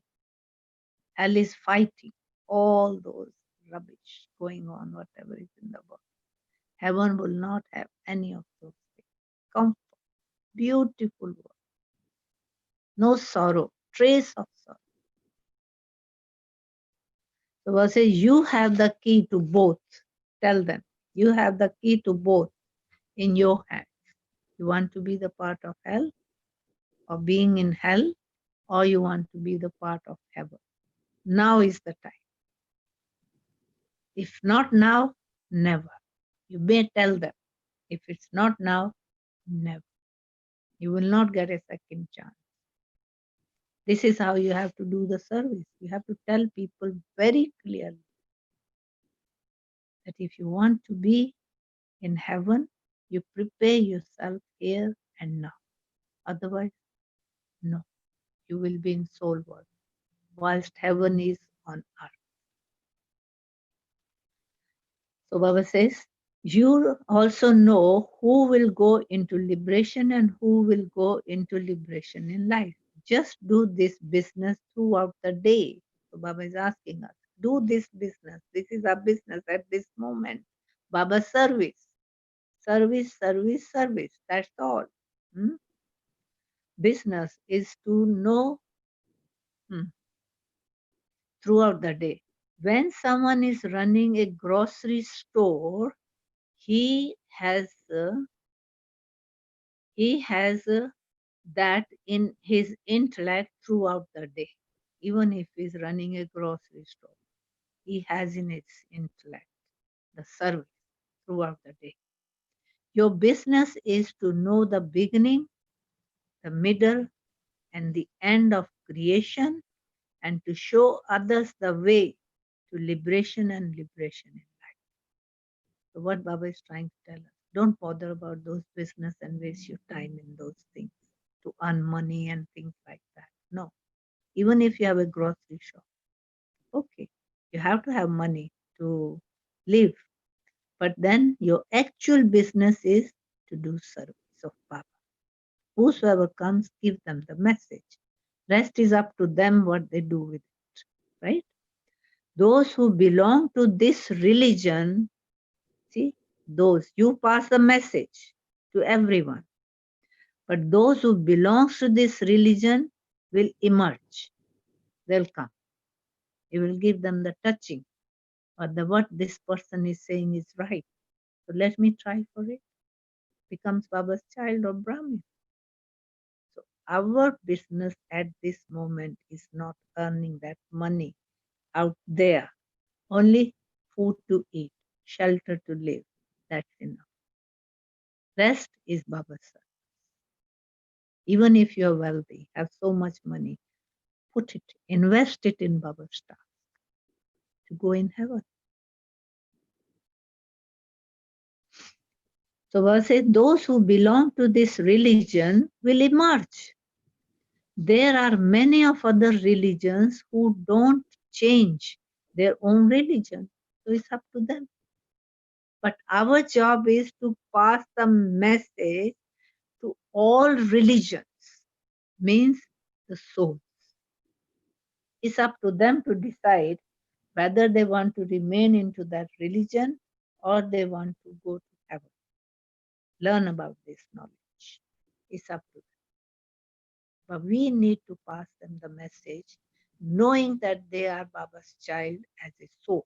Hell is fighting all those rubbish going on, whatever is in the world. Heaven will not have any of those things. Comfort, beautiful world. No sorrow, trace of sorrow. So God says, you have the key to both. Tell them, you have the key to both in your hands. You want to be the part of hell or being in hell, or you want to be the part of heaven. Now is the time. If not now, never. You may tell them, if it's not now, never. You will not get a second chance. This is how you have to do the service. You have to tell people very clearly that if you want to be in heaven, you prepare yourself here and now. Otherwise, no. You will be in soul world, whilst heaven is on earth. So Baba says, you also know who will go into liberation and who will go into liberation in life. Just do this business throughout the day. So Baba is asking us, do this business. This is our business at this moment. Baba service. Service, service, service. That's all. Business is to know throughout the day. When someone is running a grocery store, he has that in his intellect throughout the day. Even if he's running a grocery store, he has in its intellect the service throughout the day. Your business is to know the beginning, the middle, and the end of creation, and to show others the way to liberation and liberation in life. So what Baba is trying to tell us, don't bother about those business and waste your time in those things to earn money and things like that. No. Even if you have a grocery shop, okay, you have to have money to live. But then your actual business is to do service of Baba. Whosoever comes, give them the message. Rest is up to them what they do with it, right? Those who belong to this religion, see, those, you pass the message to everyone. But those who belong to this religion will emerge. They'll come. You will give them the touching or the what this person is saying is right. So let me try for it. becomes Baba's child or Brahmin. So our business at this moment is not earning that money out there. Only food to eat, shelter to live. That's enough. Rest is Baba's service. Even if you're wealthy, have so much money, put it, invest it in Baba's stuff to go in heaven. So Baba says, those who belong to this religion will emerge. There are many of other religions who don't change their own religion. So it's up to them. But our job is to pass the message to all religions, means the soul. It's up to them to decide whether they want to remain into that religion or they want to go to heaven. Learn about this knowledge. It's up to them. But we need to pass them the message, knowing that they are Baba's child as a soul.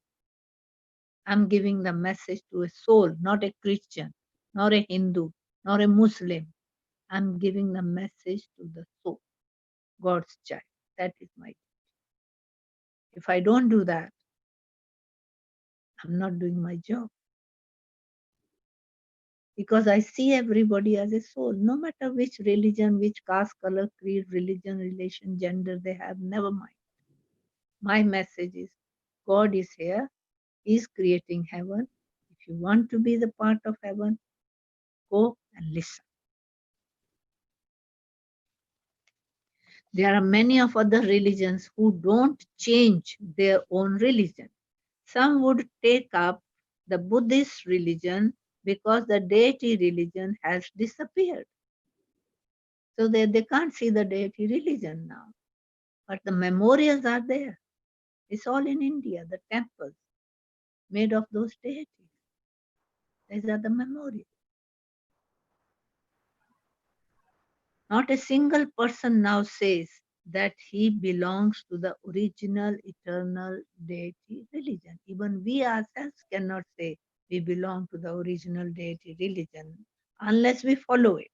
I'm giving the message to a soul, not a Christian, not a Hindu, not a Muslim. I'm giving the message to the soul, God's child. That is my duty. If I don't do that, I'm not doing my job. Because I see everybody as a soul, no matter which religion, which caste, color, creed, religion, relation, gender they have, never mind. My message is God is here, He's creating heaven. If you want to be the part of heaven, go and listen. There are many of other religions who don't change their own religion. Some would take up the Buddhist religion because the deity religion has disappeared. So they can't see the deity religion now. But the memorials are there. It's all in India, the temples made of those deities. These are the memorials. Not a single person now says that he belongs to the original eternal deity religion. Even we ourselves cannot say we belong to the original deity religion unless we follow it.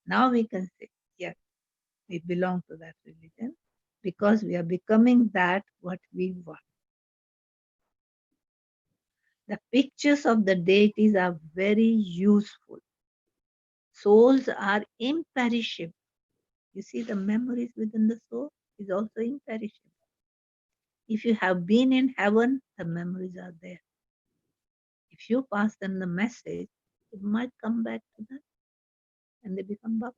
Now we can say, yes, we belong to that religion because we are becoming that what we want. The pictures of the deities are very useful. Souls are imperishable. You see, the memories within the soul is also imperishable. If you have been in heaven, the memories are there. If you pass them the message, it might come back to them and they become Baba.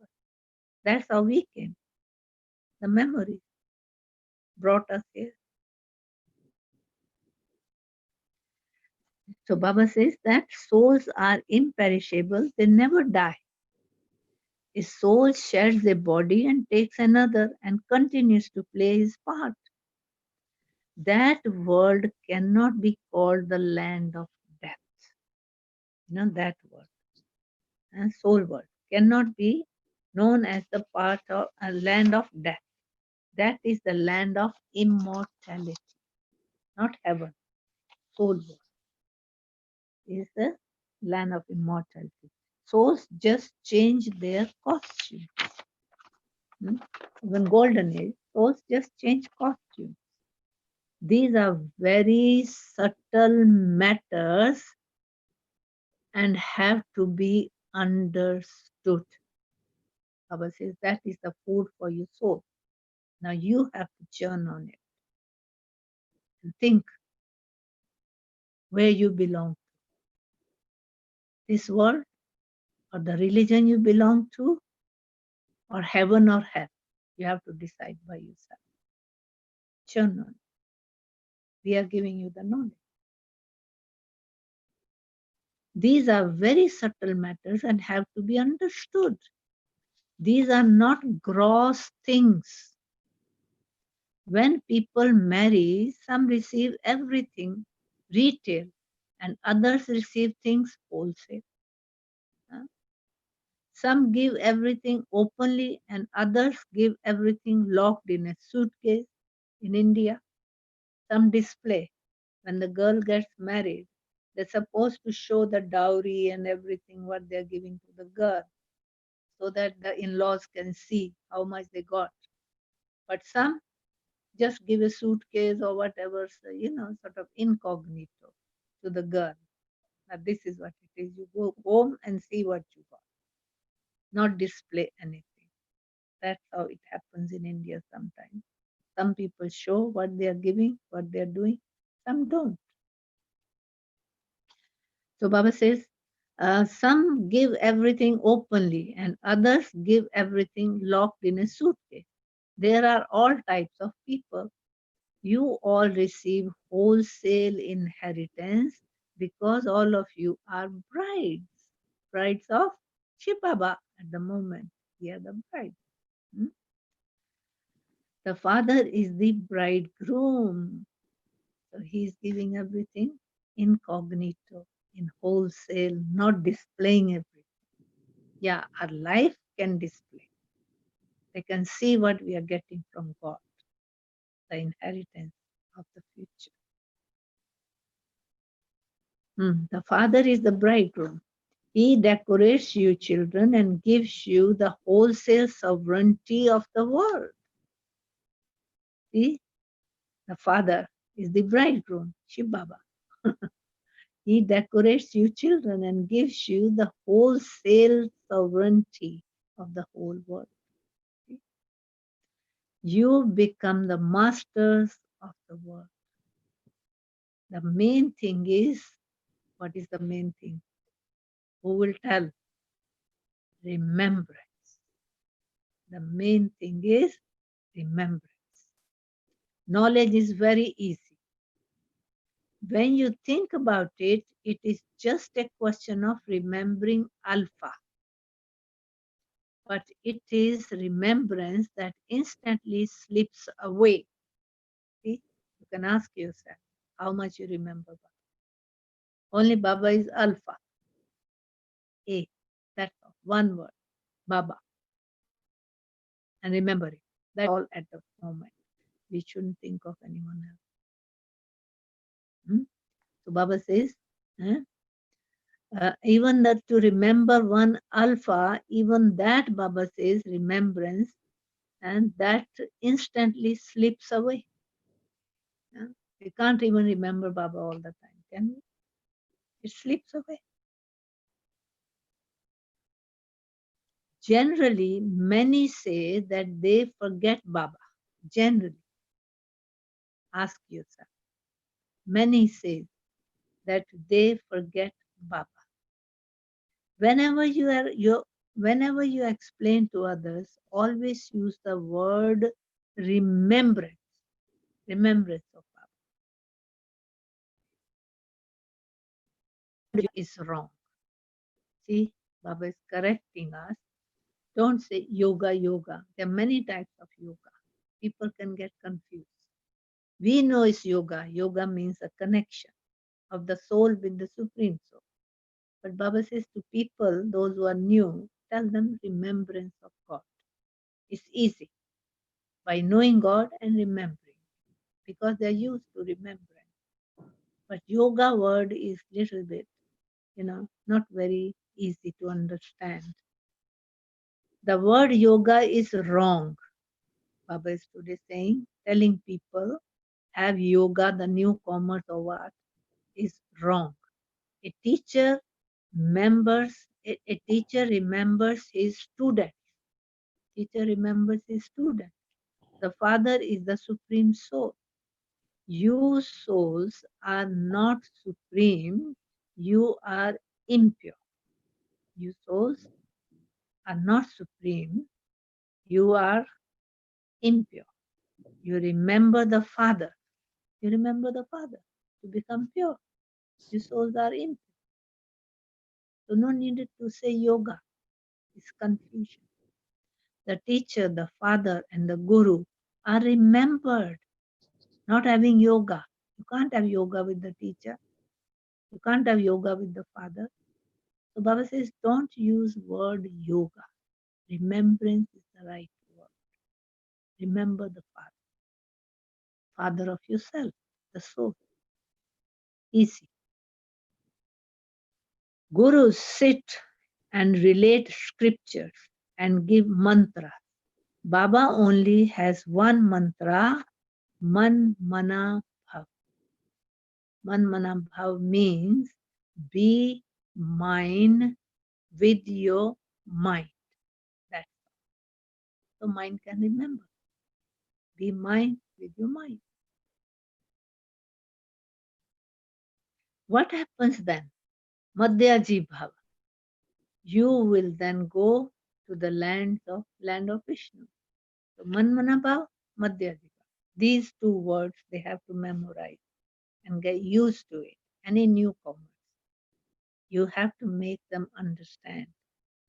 That's how we came. The memories brought us here. So Baba says that souls are imperishable, they never die. A soul sheds a body and takes another and continues to play his part. That world cannot be called the land of death. You know that word. And soul world cannot be known as the part of a land of death. That is the land of immortality, not heaven. Soul world is the land of immortality. Souls just change their costume. Even golden age, souls just change costume. These are very subtle matters and have to be understood. Baba says that is the food for your soul. Now you have to churn on it and think where you belong to. This world or the religion you belong to or heaven or hell. You have to decide by yourself. Churn on it. We are giving you the knowledge. These are very subtle matters and have to be understood. These are not gross things. When people marry, some receive everything retail and others receive things wholesale. Some give everything openly and others give everything locked in a suitcase in India. Some display. When the girl gets married, They're supposed to show the dowry and everything what they're giving to the girl, so that the in-laws can see how much they got. But some just give a suitcase or whatever, so, sort of incognito to the girl. Now this is what it is. You go home and see what you got, not display anything. That's how it happens in India sometimes. Some people show what they are giving, what they are doing. Some don't. So Baba says, some give everything openly and others give everything locked in a suitcase. There are all types of people. You all receive wholesale inheritance because all of you are brides of Shiv Baba at the moment. We are the bride. The father is the bridegroom. So he's giving everything incognito, in wholesale, not displaying everything. Yeah, our life can display. They can see what we are getting from God, the inheritance of the future. The father is the bridegroom. He decorates you children and gives you the wholesale sovereignty of the world. See, the father is the bridegroom, Shiv Baba. He decorates you children and gives you the wholesale sovereignty of the whole world. You become the masters of the world. The main thing is, what is the main thing? Who will tell? Remembrance. The main thing is remembrance. Knowledge is very easy. When you think about it, it is just a question of remembering Alpha. But it is remembrance that instantly slips away. See? You can ask yourself how much you remember Baba. Only Baba is Alpha. A. That's all. One word. Baba. And remember it. That's all at the moment. We shouldn't think of anyone else. So Baba says, even that to remember one Alpha, even that Baba says remembrance, and that instantly slips away. We can't even remember Baba all the time, can we? It slips away. Generally, many say that they forget Baba. Generally, ask yourself. Many say that they forget Baba. Whenever you explain to others, always use the word remembrance. Remembrance of Baba. Is wrong. See, Baba is correcting us. Don't say yoga, yoga. There are many types of yoga. People can get confused. We know it's yoga. Yoga means a connection of the soul with the Supreme Soul. But Baba says to people, those who are new, tell them remembrance of God. It's easy by knowing God and remembering, because they're used to remembering. But yoga word is little bit, not very easy to understand. The word yoga is wrong. Baba is today saying, telling people, have yoga, the newcomers or what, is wrong. A teacher remembers his student. Teacher remembers his student. The Father is the Supreme Soul. You souls are not supreme. You are impure. You souls are not supreme. You are impure. You remember the Father. You remember the Father to become pure. You souls are impure. So no need to say yoga. It's confusion. The teacher, the father, and the guru are remembered. Not having yoga. You can't have yoga with the teacher. You can't have yoga with the father. So Baba says, don't use word yoga. Remembrance is the right word. Remember the Father. Father of yourself, the soul. Easy. Gurus sit and relate scriptures and give mantra. Baba only has one mantra, Man Mana Bhav. Man Mana Bhav means be mine with your mind. That's so mind can remember. Be mine with your mind. What happens then? Madhyaji Bhava. You will then go to the land of Vishnu. So Manmana Bhav, Madhyaji Bhav. These two words they have to memorize and get used to it. Any newcomers, you have to make them understand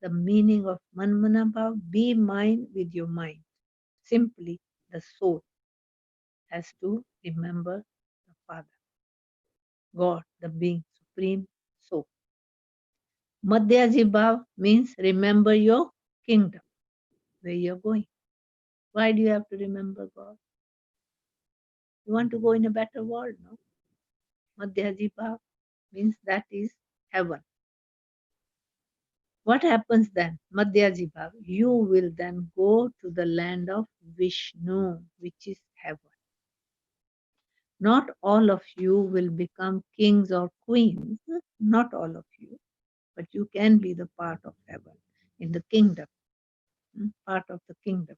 the meaning of Manmana Bhav. Be mine with your mind. Simply, the soul has to remember the Father, God, the being, supreme soul. Madhyaji Bhav means remember your kingdom, where you're going. Why do you have to remember God? You want to go in a better world, no? Madhyaji Bhav means that is heaven. What happens then? Madhyaji Bhav, you will then go to the land of Vishnu, which is heaven. Not all of you will become kings or queens, not all of you, but you can be the part of heaven in the kingdom, part of the kingdom.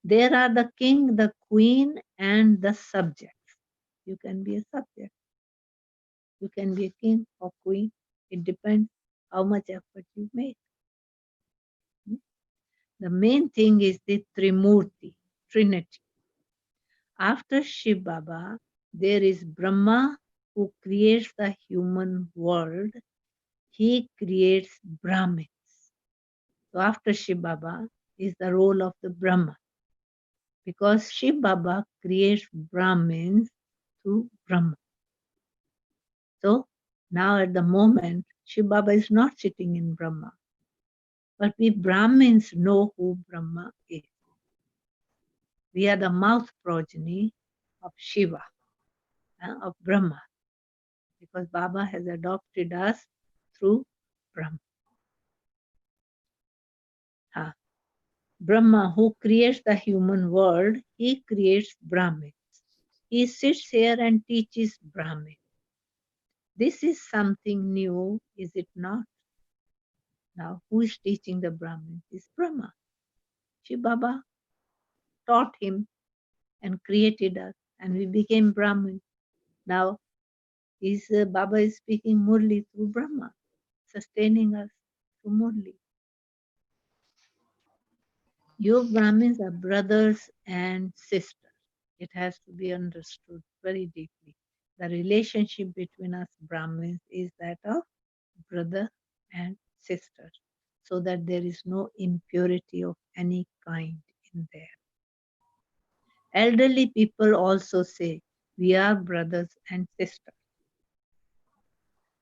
There are the king, the queen, and the subjects. You can be a subject. You can be a king or queen. It depends how much effort you make. The main thing is the Trimurti, Trinity. After Shiv Baba, there is Brahma who creates the human world. He creates Brahmins. So after Shiv Baba is the role of the Brahma. Because Shiv Baba creates Brahmins through Brahma. So now at the moment, Shiv Baba is not sitting in Brahma. But we Brahmins know who Brahma is. We are the mouth progeny of Shiva, of Brahma, because Baba has adopted us through Brahma. Brahma, who creates the human world, he creates Brahmins. He sits here and teaches Brahmin. This is something new, is it not? Now, who is teaching the Brahmins? It's Brahma. Shiv Baba taught him and created us, and we became Brahmin. Now, Baba is speaking Murli through Brahma, sustaining us through Murli. You Brahmins are brothers and sisters. It has to be understood very deeply. The relationship between us Brahmins is that of brother and sister, so that there is no impurity of any kind in there. Elderly people also say, we are brothers and sisters.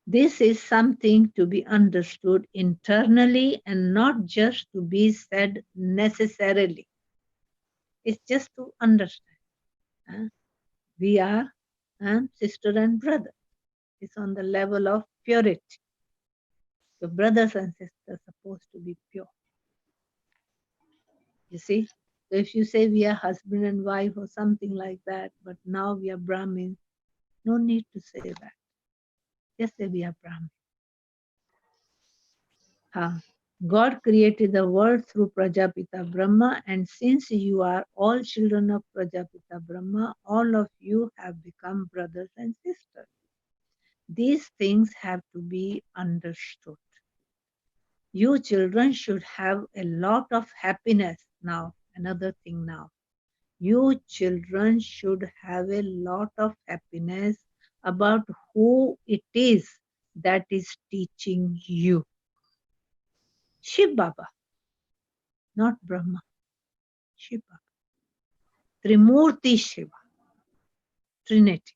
This is something to be understood internally and not just to be said necessarily. It's just to understand. We are sister and brother. It's on the level of purity. The brothers and sisters are supposed to be pure. You see? So if you say we are husband and wife or something like that, but now we are Brahmins, no need to say that. Just say we are Brahmins. God created the world through Prajapita Brahma, and since you are all children of Prajapita Brahma, all of you have become brothers and sisters. These things have to be understood. You children should have a lot of happiness now. Another thing now. You children should have a lot of happiness about who it is that is teaching you. Shiv Baba, not Brahma. Shiv Baba. Trimurti Shiva. Trinity.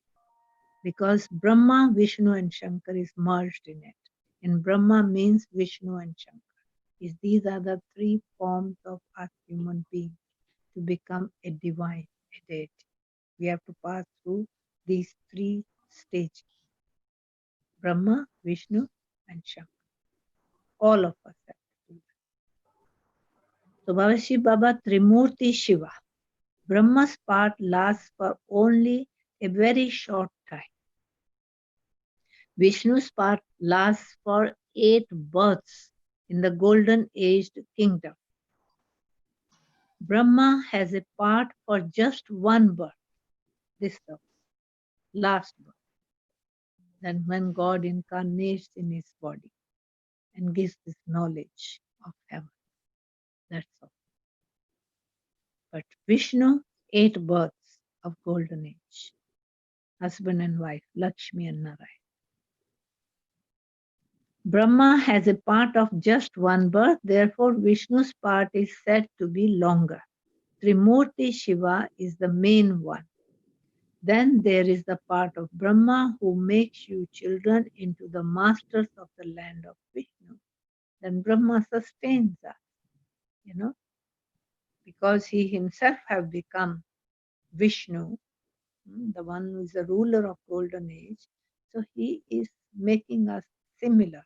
Because Brahma, Vishnu and Shankar is merged in it. And Brahma means Vishnu and Shankar. These are the three forms of us human beings to become a divine, a deity. We have to pass through these three stages. Brahma, Vishnu and Shankar. All of us have to do that. So Baba Shiv Baba Trimurti Shiva. Brahma's part lasts for only a very short time. Vishnu's part lasts for 8 births in the golden aged kingdom. Brahma has a part for just 1 birth, this the last birth. Then when God incarnates in his body and gives this knowledge of heaven, that's all. But Vishnu, 8 births of golden age, husband and wife, Lakshmi and Narayan. Brahma has a part of just 1 birth, therefore Vishnu's part is said to be longer. Trimurti Shiva is the main one. Then there is the part of Brahma who makes you children into the masters of the land of Vishnu. Then Brahma sustains us, because he himself have become Vishnu, the one who is the ruler of golden age. So he is making us similar,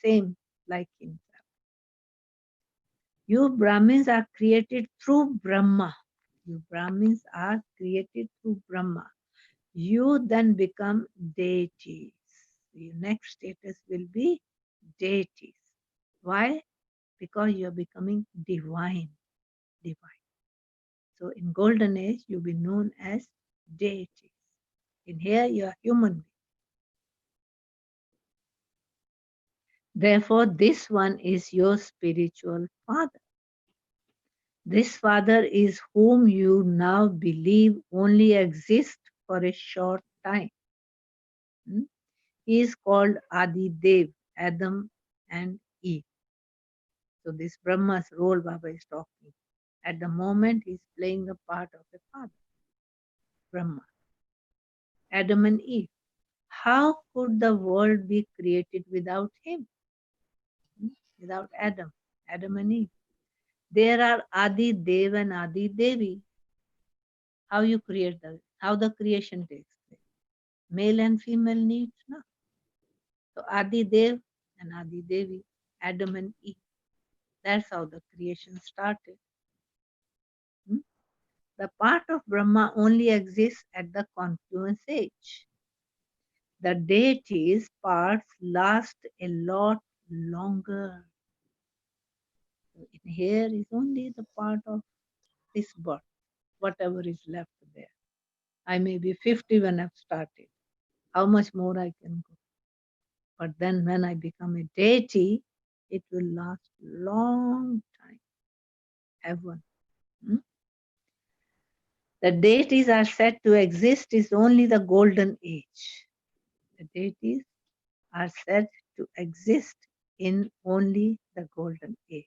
same like himself. You Brahmins are created through Brahma. You Brahmins are created through Brahma. You then become deities. Your next status will be deities. Why? Because you are becoming divine. So in golden age, you'll be known as deities. In here, you are human being. Therefore, this one is your spiritual father. This father is whom you now believe only exists for a short time. He is called Adi Dev, Adam and Eve. So this Brahma's role Baba is talking. At the moment, he is playing the part of a father, Brahma. Adam and Eve. How could the world be created without him? Without Adam and Eve. There are Adi Dev and Adi Devi. How you create how the creation takes place. Male and female needs, no? So Adi Dev and Adi Devi, Adam and Eve. That's how the creation started. The part of Brahma only exists at the confluence age. The deity's parts last a lot longer. In here is only the part of this birth, whatever is left there. I may be 50 when I've started. How much more I can go? But then when I become a deity, it will last long time. Heaven. The deities are said to exist is only the golden age. The deities are said to exist in only the golden age.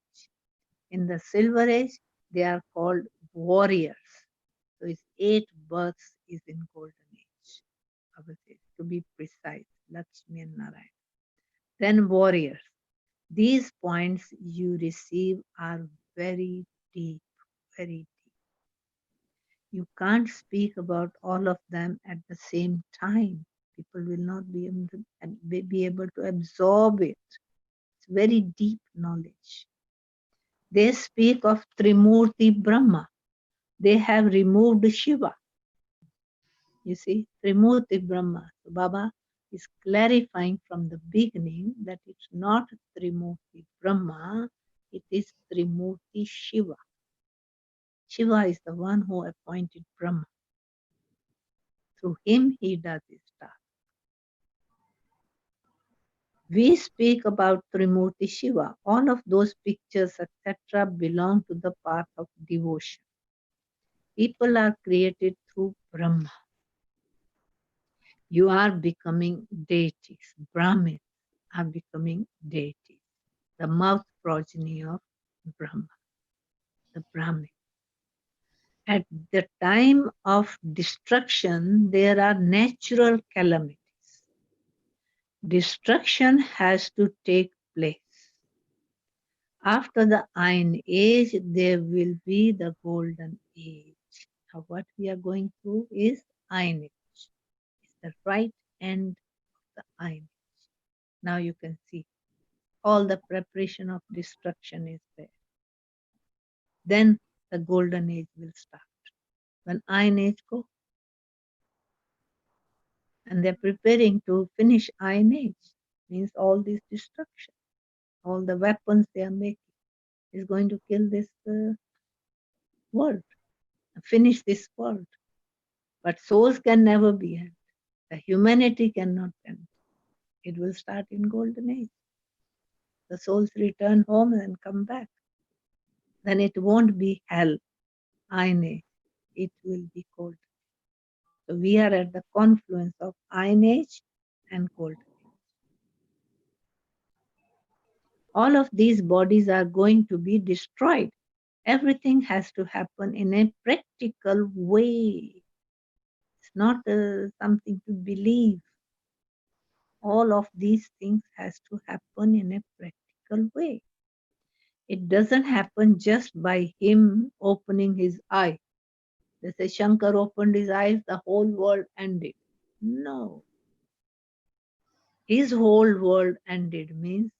In the silver age, they are called warriors. So it's 8 births is in golden age. Obviously, to be precise, Lakshmi and Narayan. Then warriors. These points you receive are very deep, very deep. You can't speak about all of them at the same time. People will not be able to absorb it. It's very deep knowledge. They speak of Trimurti Brahma. They have removed Shiva. You see, Trimurti Brahma. So Baba is clarifying from the beginning that it's not Trimurti Brahma, it is Trimurti Shiva. Shiva is the one who appointed Brahma. Through him, he does his task. We speak about Trimurti Shiva. All of those pictures, etc., belong to the path of devotion. People are created through Brahma. You are becoming deities. Brahmins are becoming deities. The mouth progeny of Brahma, the Brahmin. At the time of destruction, there are natural calamities. Destruction has to take place. After the Iron Age, there will be the Golden Age. Now, what we are going through is Iron Age. It's the right end of the Iron Age. Now you can see all the preparation of destruction is there. Then the golden age will start. When Iron Age go, and they're preparing to finish Iron Age, means all this destruction, all the weapons they are making is going to kill this world, finish this world. But souls can never be end. The humanity cannot end. It will start in golden age. The souls return home and come back. Then it won't be hell, Iron Age. It will be golden. So we are at the confluence of Iron Age and golden age. All of these bodies are going to be destroyed. Everything has to happen in a practical way. It's not something to believe. All of these things has to happen in a practical way. It doesn't happen just by him opening his eye. They say Shankar opened his eyes, the whole world ended. No. His whole world ended means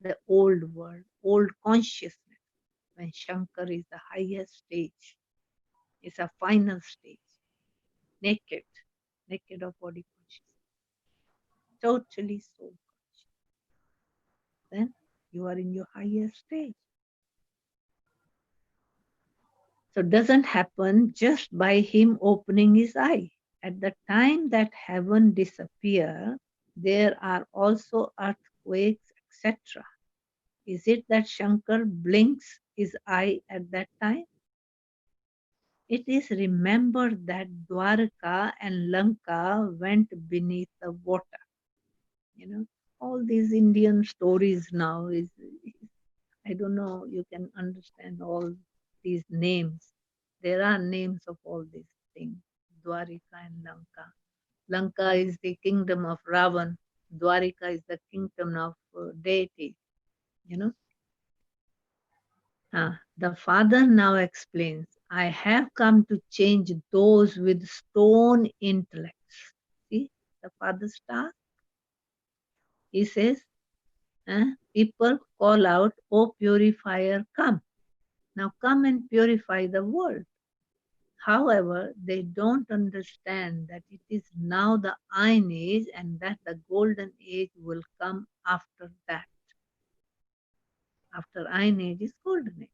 the old world, old consciousness. When Shankar is the highest stage, it's a final stage. Naked, naked of body consciousness. Totally soul conscious. Then you are in your highest stage. So it doesn't happen just by him opening his eye. At the time that heaven disappears, there are also earthquakes, etc. Is it that Shankar blinks his eye at that time? It is remembered that Dwarka and Lanka went beneath the water. You know, all these Indian stories now is, I don't know, you can understand all these names. There are names of all these things, Dwarika and Lanka. Lanka is the kingdom of Ravan. Dwarika is the kingdom of deity, you know. The father now explains, I have come to change those with stone intellects. See, the father's task. He says, people call out, oh purifier, come. Now come and purify the world. However, they don't understand that it is now the Iron Age and that the Golden Age will come after that. After Iron Age is Golden Age.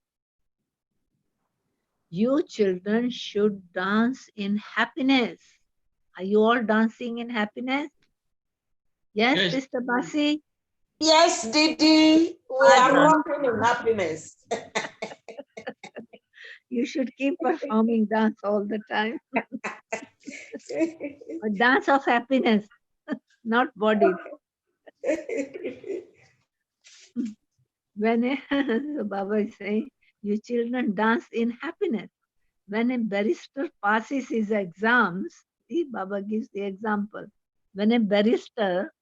You children should dance in happiness. Are you all dancing in happiness? Yes, Sister Basi? Yes, Didi, we are rocking in happiness. You should keep performing dance all the time. A dance of happiness, not bodies. When Baba is saying, you children dance in happiness. When a barrister passes his exams, see, Baba gives the example. When a barrister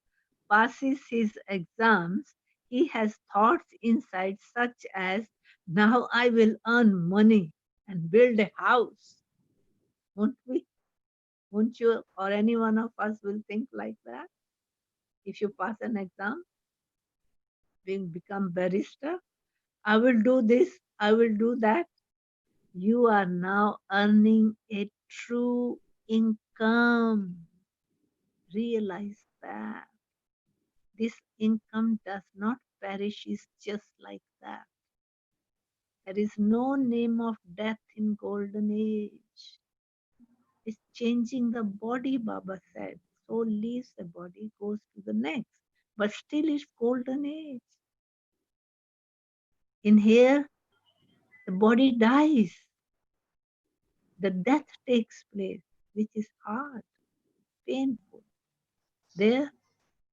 passes his exams, he has thoughts inside such as, now I will earn money and build a house. Won't we? Won't you or any one of us will think like that? If you pass an exam, become barrister, I will do this, I will do that. You are now earning a true income. Realize that. This income does not perish, it's just like that. There is no name of death in golden age. It's changing the body, Baba said. Soul leaves the body, goes to the next. But still it's golden age. In here, the body dies. The death takes place, which is hard, painful. There,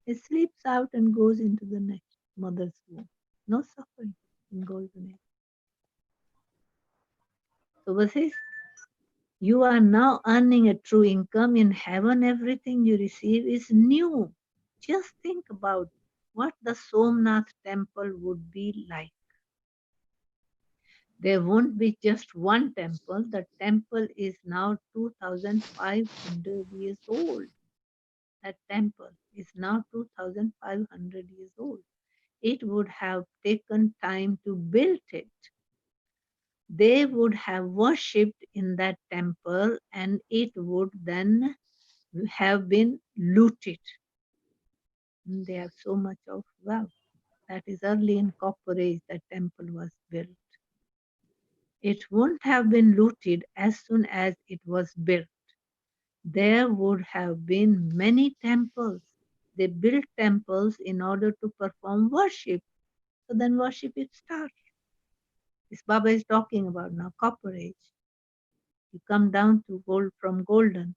it sleeps out and goes into the next mother's womb. No suffering in golden age. So what says, you are now earning a true income. In heaven, everything you receive is new. Just think about what the Somnath temple would be like. There won't be just one temple. The temple is now 2,500 years old. That temple is now 2,500 years old. it would have taken time to build it. They would have worshipped in that temple and it would then have been looted. They have so much of wealth. That is early in Copper Age that temple was built. It wouldn't have been looted as soon as it was built. There would have been many temples. They built temples in order to perform worship. So then worship it starts. This Baba is talking about now, Copper Age. You come down to gold from golden,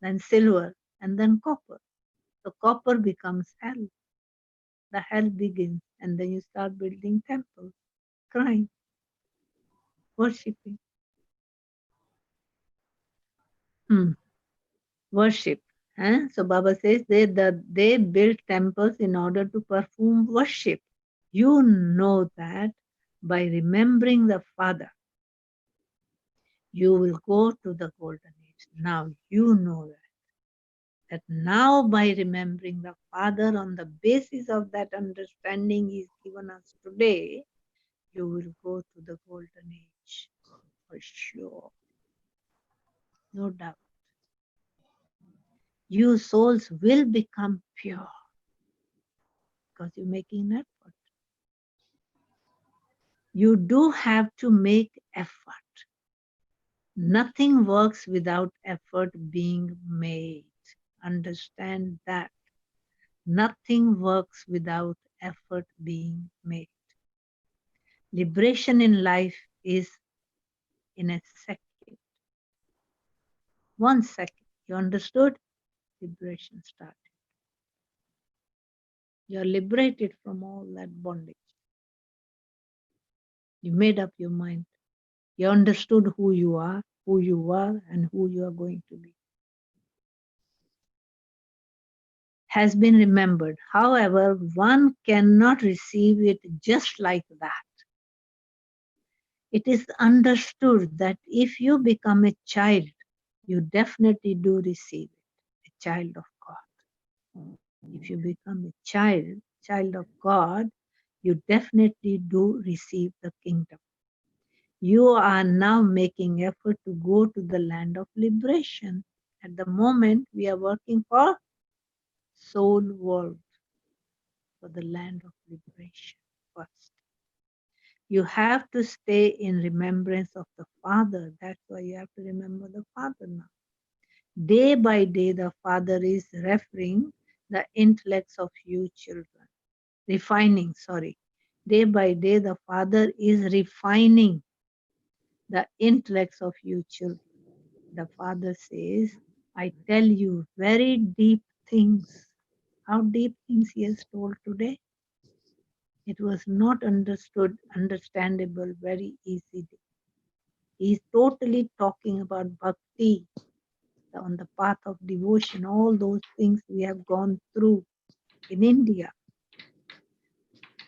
then silver, and then copper. So copper becomes hell. The hell begins, and then you start building temples, crying, worshipping. Worship. So Baba says they built temples in order to perform worship. You know that by remembering the Father, you will go to the golden age. Now you know that now by remembering the Father on the basis of that understanding He is given us today, you will go to the golden age for sure. No doubt. You souls will become pure because you're making an effort. You do have to make effort. Nothing works without effort being made. Understand that. Nothing works without effort being made. Liberation in life is in a second. 1 second. You understood? Liberation started. You're liberated from all that bondage. You made up your mind. You understood who you are, and who you are going to be. Has been remembered. However, one cannot receive it just like that. It is understood that if you become a child, you definitely do receive it, a child of God. If you become a child of God, you definitely do receive the kingdom. You are now making effort to go to the land of liberation. At the moment, we are working for soul world, for the land of liberation first. You have to stay in remembrance of the Father. That's why you have to remember the Father now. Day by day, the Father is referring the intellects of you children. Day by day, the Father is refining the intellects of you children. The Father says, I tell you very deep things. How deep things He has told today? It was not understandable very easily. He is totally talking about bhakti, on the path of devotion, all those things we have gone through in India.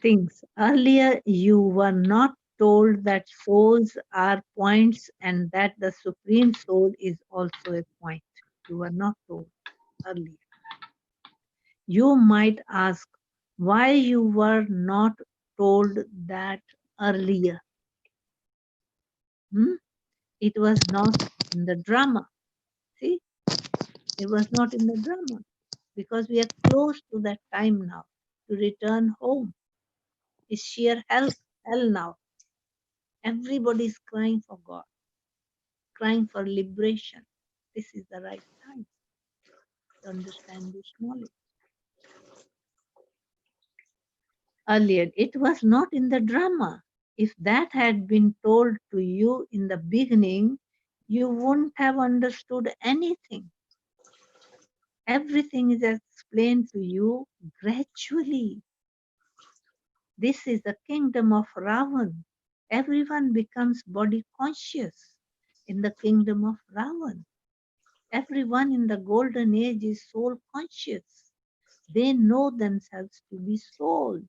Things. Earlier, you were not told that souls are points and that the Supreme Soul is also a point. You were not told earlier. You might ask why you were not told that earlier. It was not in the drama. See, it was not in the drama because we are close to that time now to return home. It's sheer hell now. Everybody is crying for God, crying for liberation. This is the right time to understand this knowledge. Earlier, it was not in the drama. If that had been told to you in the beginning, you wouldn't have understood anything. Everything is explained to you gradually. This is the kingdom of Ravan. Everyone becomes body conscious in the kingdom of Ravan. Everyone in the golden age is soul conscious. They know themselves to be souls.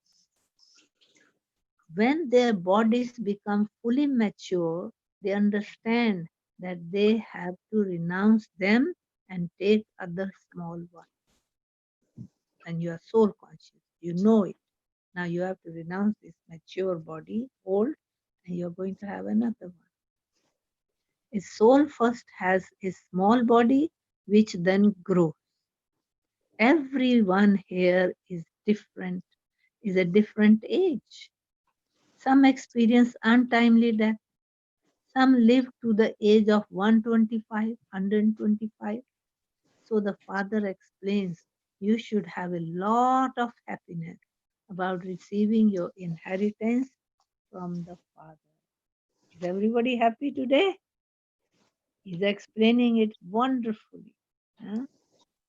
When their bodies become fully mature, they understand that they have to renounce them and take other small ones. And you are soul conscious. You know it. Now you have to renounce this mature body, old, and you're going to have another one. A soul first has a small body which then grows. Everyone here is different, is a different age. Some experience untimely death. Some live to the age of 125, 125. So the father explains, you should have a lot of happiness about receiving your inheritance from the father. Is everybody happy today? He's explaining it wonderfully. Huh?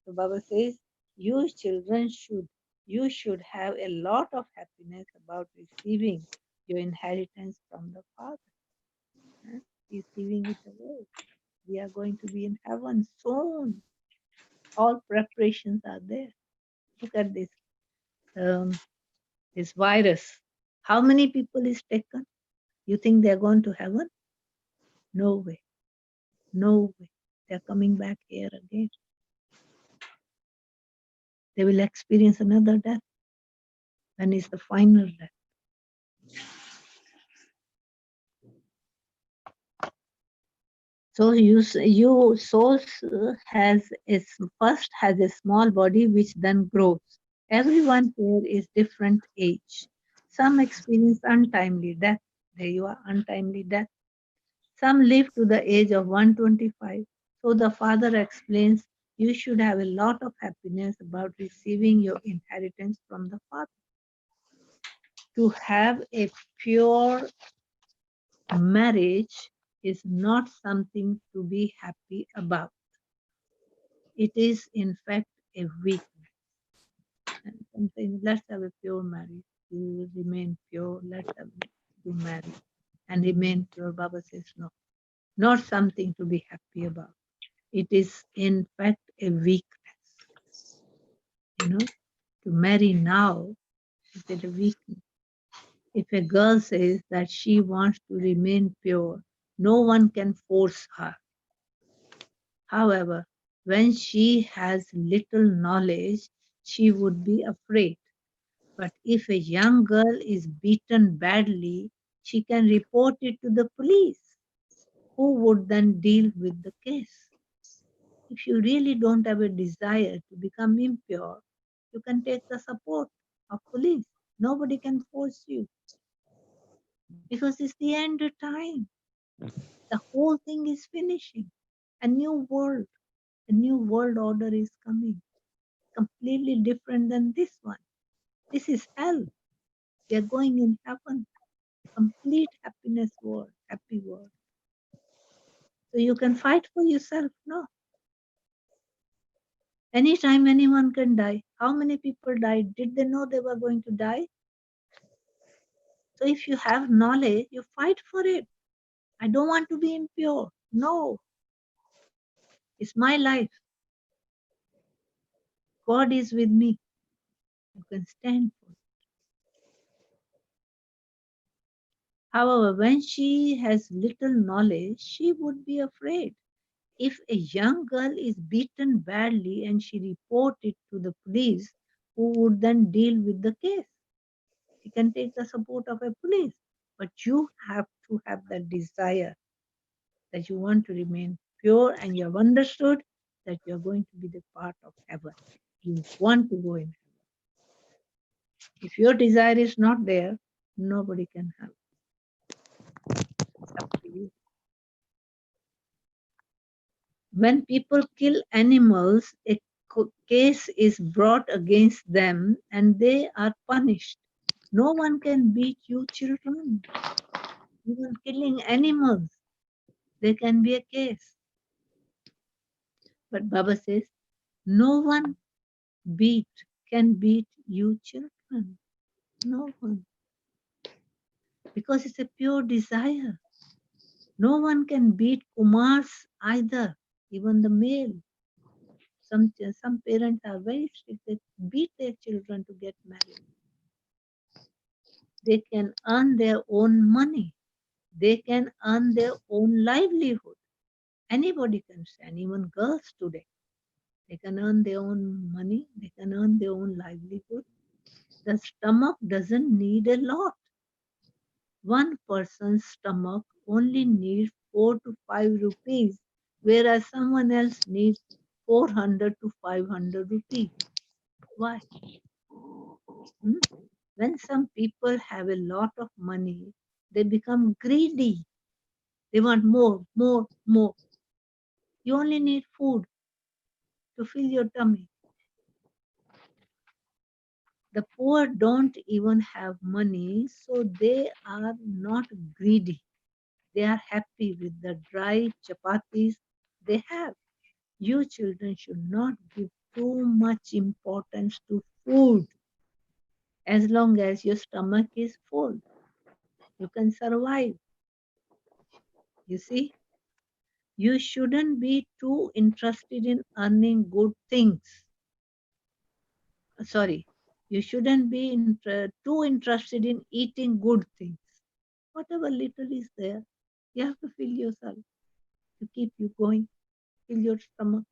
So Baba says, you children you should have a lot of happiness about receiving your inheritance from the father. Huh? He's giving it away. We are going to be in heaven soon. All preparations are there. Look at this, this virus. How many people is taken? You think they're going to heaven? No way. No way. They're coming back here again. They will experience another death. When is the final death? So you souls first has a small body which then grows. Everyone here is different age. Some experience untimely death. There you are, untimely death. Some live to the age of 125. So the father explains, you should have a lot of happiness about receiving your inheritance from the father. To have a pure marriage is not something to be happy about. It is in fact a weakness. And something, let's have a pure marriage. We will remain pure. Let's have to marry and remain pure. Baba says no, not something to be happy about. It is in fact a weakness. You know, to marry now, is it a weakness? If a girl says that she wants to remain pure, no one can force her. However, when she has little knowledge, she would be afraid. But if a young girl is beaten badly, she can report it to the police, who would then deal with the case. If you really don't have a desire to become impure, you can take the support of police. Nobody can force you because it's the end of time. The whole thing is finishing. A new world order is coming, completely different than this one. This is hell. We are going in heaven, complete happiness world, happy world. So you can fight for yourself. No. Anytime anyone can die. How many people died? Did they know they were going to die? So if you have knowledge, you fight for it. I don't want to be impure. No. It's my life. God is with me. You can stand for it. However, when she has little knowledge, she would be afraid. If a young girl is beaten badly and she reports it to the police, who would then deal with the case? She can take the support of a police, but you have to have that desire that you want to remain pure and you have understood that you are going to be the part of heaven. You want to go in heaven. If your desire is not there, nobody can help. It's up to you. When people kill animals, a case is brought against them and they are punished. No one can beat you children. Even killing animals, there can be a case. But Baba says, no one can beat you children. No one. Because it's a pure desire. No one can beat Kumars either, even the male. Some parents are very strict. They beat their children to get married. They can earn their own money. They can earn their own livelihood. Anybody can stand, even girls today. They can earn their own money. They can earn their own livelihood. The stomach doesn't need a lot. One person's stomach only needs 4 to 5 rupees, whereas someone else needs 400 to 500 rupees. Why? When some people have a lot of money, they become greedy. They want more, more, more. You only need food to fill your tummy. The poor don't even have money, so they are not greedy. They are happy with the dry chapatis they have. You children should not give too much importance to food. As long as your stomach is full, you can survive. You see, you shouldn't be too interested in earning good things. Sorry, you shouldn't be too interested in eating good things. Whatever little is there, you have to fill yourself to keep you going. Fill your stomach.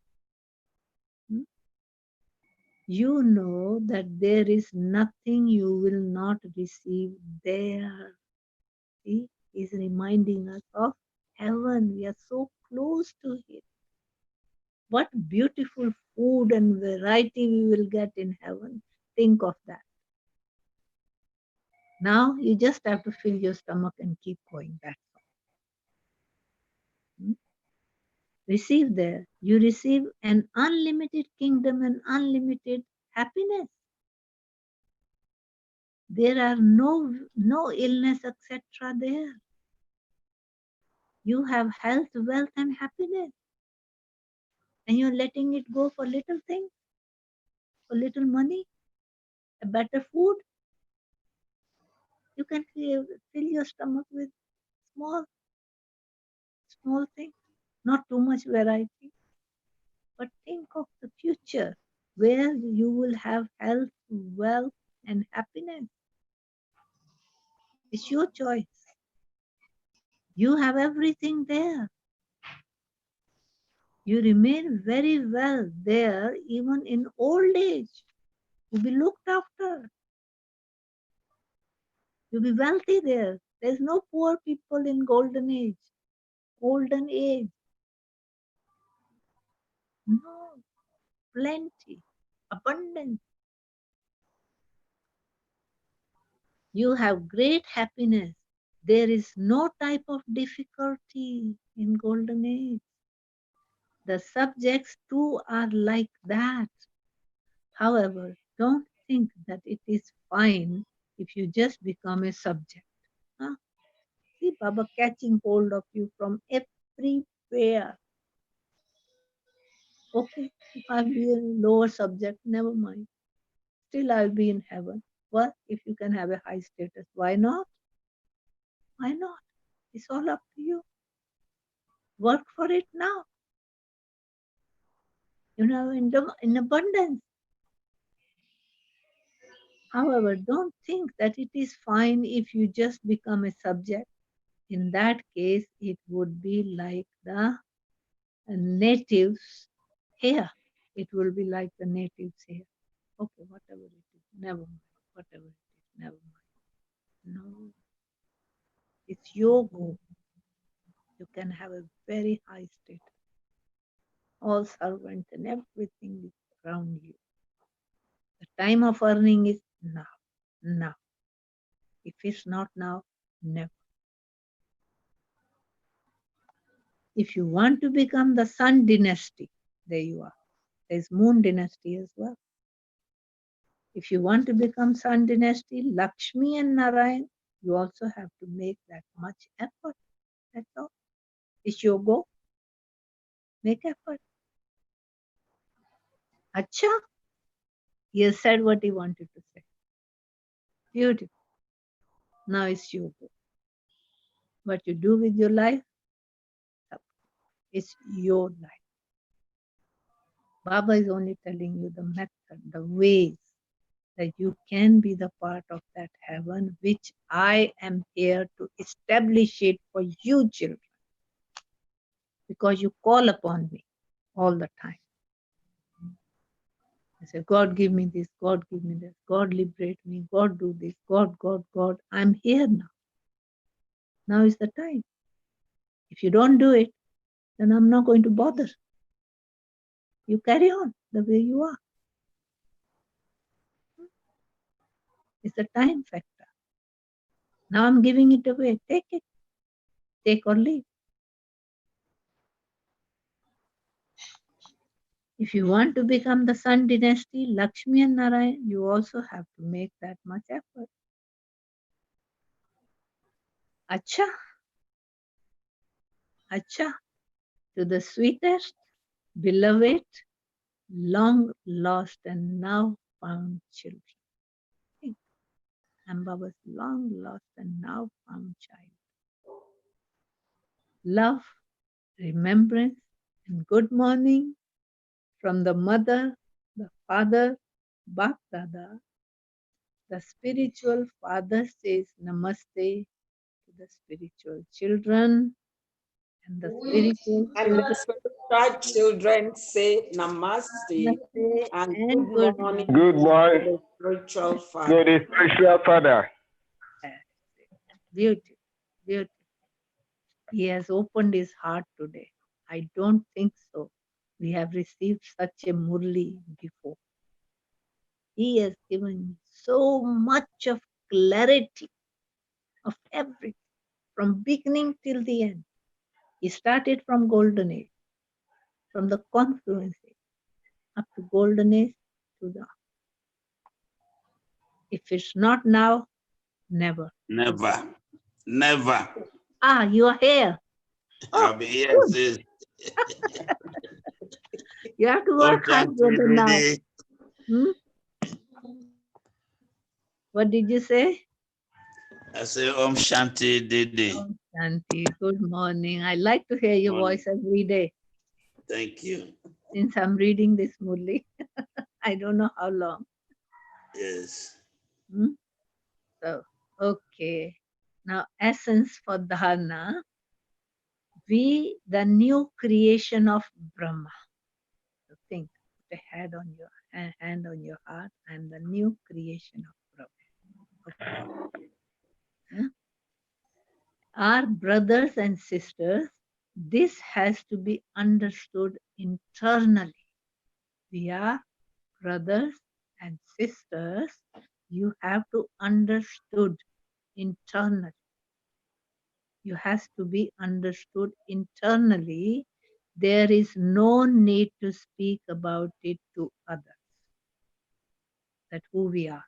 You know that there is nothing you will not receive there. See, he's reminding us of heaven. We are so close to it. What beautiful food and variety we will get in heaven. Think of that. Now you just have to fill your stomach and keep going. That's all. Receive there. You receive an unlimited kingdom and unlimited happiness. There are no illness, etc. there. You have health, wealth, and happiness. And you're letting it go for little things, for little money, a better food. You can fill your stomach with small things, not too much variety. But think of the future where you will have health, wealth, and happiness. It's your choice. You have everything there. You remain very well there, even in old age. You'll be looked after. You'll be wealthy there. There's no poor people in golden age. Golden age. No. Plenty. Abundance. You have great happiness. There is no type of difficulty in golden age. The subjects too are like that. However, don't think that it is fine if you just become a subject. Huh? See Baba catching hold of you from everywhere. Okay, if I'll be a lower subject, never mind. Still I'll be in heaven. Well, if you can have a high status, why not? Why not? It's all up to you. Work for it now. You know, in abundance. However, don't think that it is fine if you just become a subject. In that case, it would be like the natives here. It will be like the natives here. Okay, whatever it is, never mind. Whatever it is, never mind. No, it's your goal. You can have a very high status. All servants and everything is around you. The time of earning is now. Now. If it's not now, never. If you want to become the Sun dynasty, there you are. There's Moon dynasty as well. If you want to become Sun dynasty, Lakshmi and Narayan, you also have to make that much effort. That's all. It's your goal. Make effort. Acha? He has said what he wanted to say. Beautiful. Now it's your goal. What you do with your life, it's your life. Baba is only telling you the method, the ways that you can be the part of that heaven, which I am here to establish it for you children. Because you call upon me all the time. I say, God, give me this, God, give me this, God, liberate me, God, do this, God, God, God. I'm here now. Now is the time. If you don't do it, then I'm not going to bother. You carry on the way you are. It's a time factor. Now I'm giving it away. Take it. Take or leave. If you want to become the Sun dynasty, Lakshmi and Narayan, you also have to make that much effort. Acha, acha, to the sweetest, beloved, long lost and now found children. Think, I'm Baba's long lost and now found child. Love, remembrance, and good morning from the mother, the father, Bap Dada. The spiritual father says namaste to the spiritual children, and the spiritual And the children spiritual children say namaste namaste and and good good morning morning. Good to morning the spiritual to father. the spiritual father. Beautiful, beautiful. He has opened his heart today. I don't think so. We have received such a Murli before. He has given so much of clarity of everything from beginning till the end. He started from golden age, from the confluence age, up to golden age to the. If it's not now, never. Never. Never. Ah, you are here. I'll Oh, be here good. since. You have to Oh, work hard, brother, now. Didi. Hmm? What did you say? I say Om Shanti Didi. Oh, Shanti, good morning. I like to hear your Morning. voice every day Thank you. since I'm reading this Murli. I don't know how long. Yes. Hmm? So, okay. Now, essence for dharana. We, the new creation of Brahma. So think, put a hand on your heart. I'm the new creation of Brahma. Okay. Huh? Our brothers and sisters, this has to be understood internally. We are brothers and sisters. You have to understood internally. You has to be understood internally. There is no need to speak about it to others. That who we are.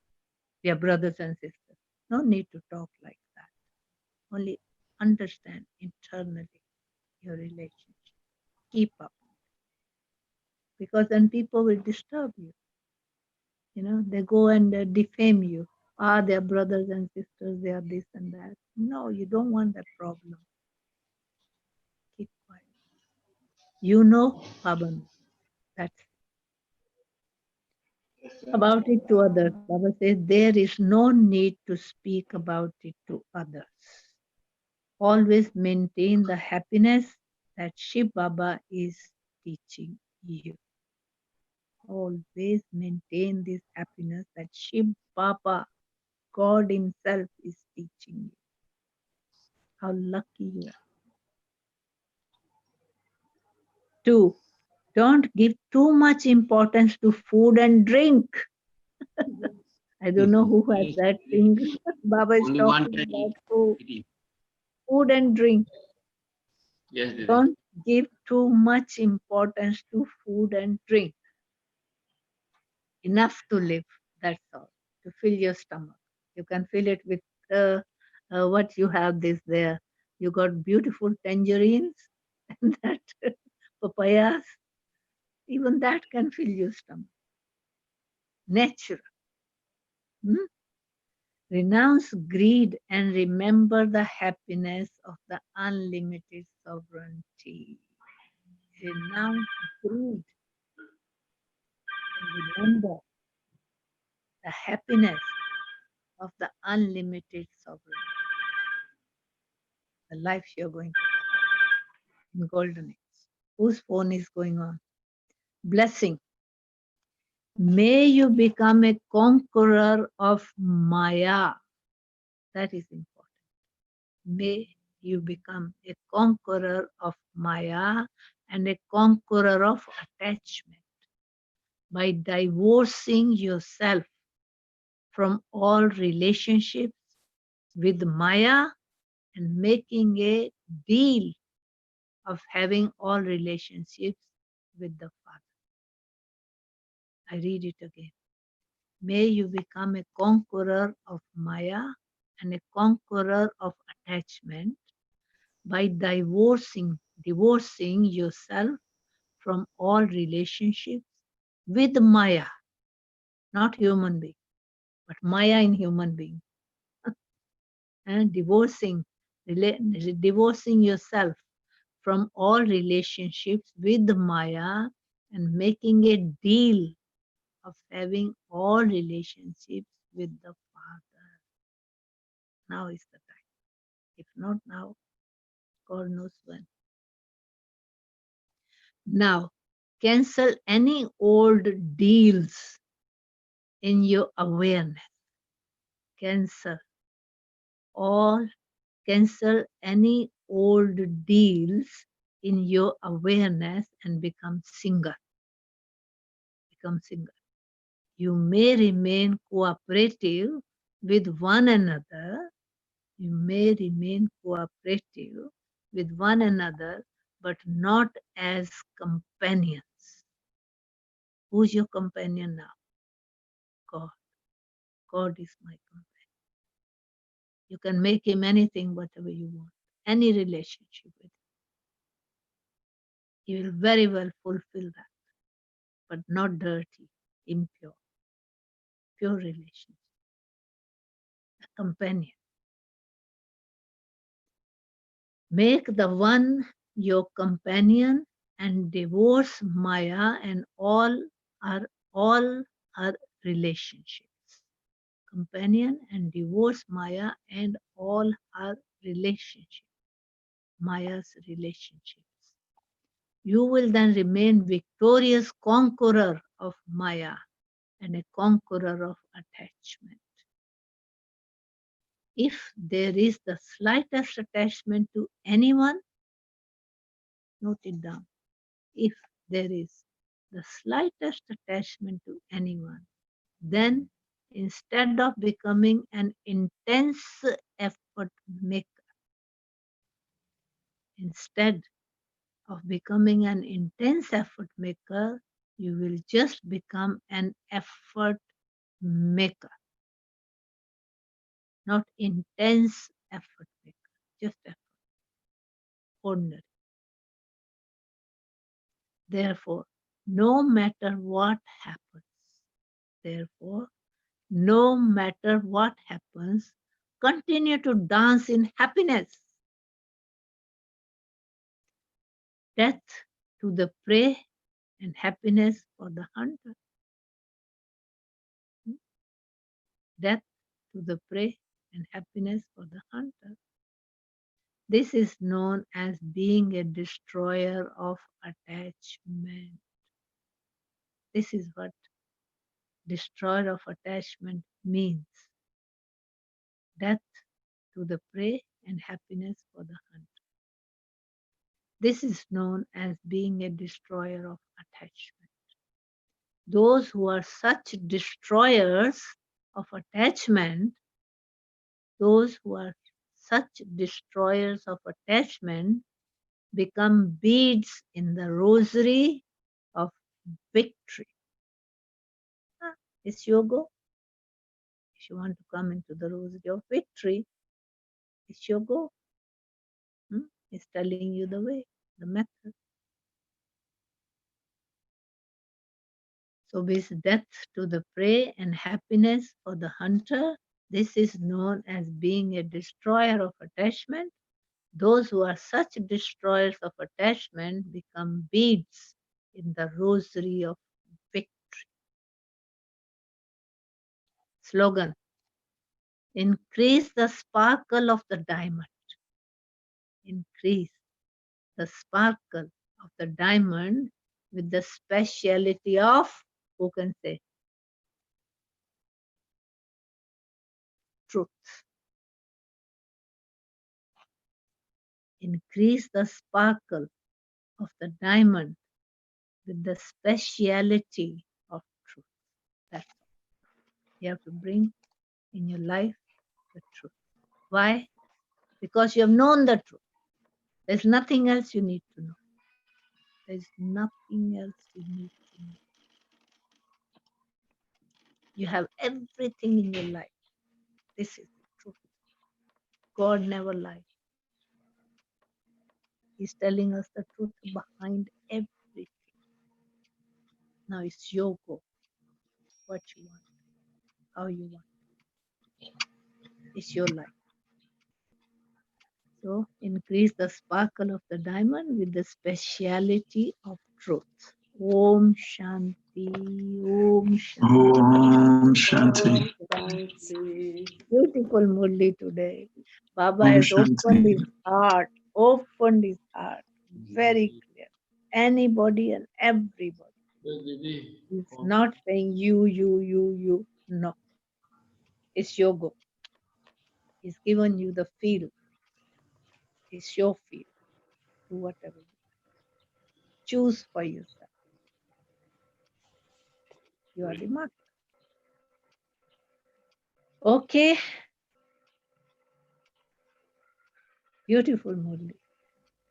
We are brothers and sisters. No need to talk like that. Only understand internally your relationship. Keep up. Because then people will disturb you. You know, they go and defame you. Ah, they are brothers and sisters, they are this and that. No, you don't want that problem. Keep quiet. You know, Baba, that's about it to others. Baba says there is no need to speak about it to others. Always maintain the happiness that Shiv Baba is teaching you. Always maintain this happiness that Shiv Baba, God Himself, is teaching you. How lucky you are. 2. Don't give too much importance to food and drink. I don't know who has that thing. Baba is Only one talking time about food. eat. Food and drink. Yes, Didi. Don't give too much importance to food and drink. Enough to live, that's all. To fill your stomach. You can fill it with what you have this there. You got beautiful tangerines and that papayas. Even that can fill your stomach. Natural. Hmm? Renounce greed and remember the happiness of the unlimited sovereignty. Renounce greed and remember the happiness of the unlimited sovereignty. The life you're going to have in golden age. Whose phone is going on? Blessing. May you become a conqueror of Maya. That is important. May you become a conqueror of Maya and a conqueror of attachment by divorcing yourself from all relationships with Maya and making a deal of having all relationships with the Father. I read it again. May you become a conqueror of Maya and a conqueror of attachment by divorcing yourself from all relationships with Maya, not human being, but Maya in human being. And divorcing yourself from all relationships with Maya and making a deal of having all relationships with the Father. Now is the time. If not now, God knows when. Now, cancel any old deals in your awareness. Cancel any old deals in your awareness and become single. Become single. You may remain cooperative with one another. You may remain cooperative with one another, but not as companions. Who's your companion now? God. God is my companion. You can make him anything, whatever you want. Any relationship with him. He will very well fulfill that, but not dirty, impure, pure relationship. A companion. Make the one your companion and divorce Maya and all her relationships. Companion and divorce Maya and all her relationships. Maya's relationships. You will then remain victorious conqueror of Maya and a conqueror of attachment. If there is the slightest attachment to anyone, note it down. If there is the slightest attachment to anyone, then instead of becoming an intense effort maker, instead of becoming an intense effort maker, you will just become an effort maker, not intense effort maker, just effort, ordinary. Therefore, no matter what happens, therefore, no matter what happens, continue to dance in happiness. Death to the prey and happiness for the hunter. Death to the prey and happiness for the hunter. This is known as being a destroyer of attachment. This is what destroyer of attachment means. Death to the prey and happiness for the hunter. This is known as being a destroyer of attachment. Those who are such destroyers of attachment, those who are such destroyers of attachment become beads in the rosary of victory. It's your go. If you want to come into the rosary of victory, it's your go. It's telling you the way, the method. So with death to the prey and happiness for the hunter, this is known as being a destroyer of attachment. Those who are such destroyers of attachment become beads in the rosary of victory. Slogan: increase the sparkle of the diamond. Increase the sparkle of the diamond with the speciality of, who can say? truth. Increase the sparkle of the diamond with the speciality of truth. That's all. You have to bring in your life the truth. Why? Because you have known the truth. There's nothing else you need to know. There's nothing else you need to know. You have everything in your life. This is the truth. God never lies. He's telling us the truth behind everything. Now it's your go. What you want, how you want. It's your life. So increase the sparkle of the diamond with the speciality of truth. Om Shanti, Om Shanti. Om Shanti. Beautiful Murli today. Baba Om has opened Shanti. his heart, opened his heart. Very clear. Anybody and everybody. He's not saying you. No. It's your go. He's given you the field. It's your field. Do whatever you want. Choose for yourself. You are the master. Okay. Beautiful Murli.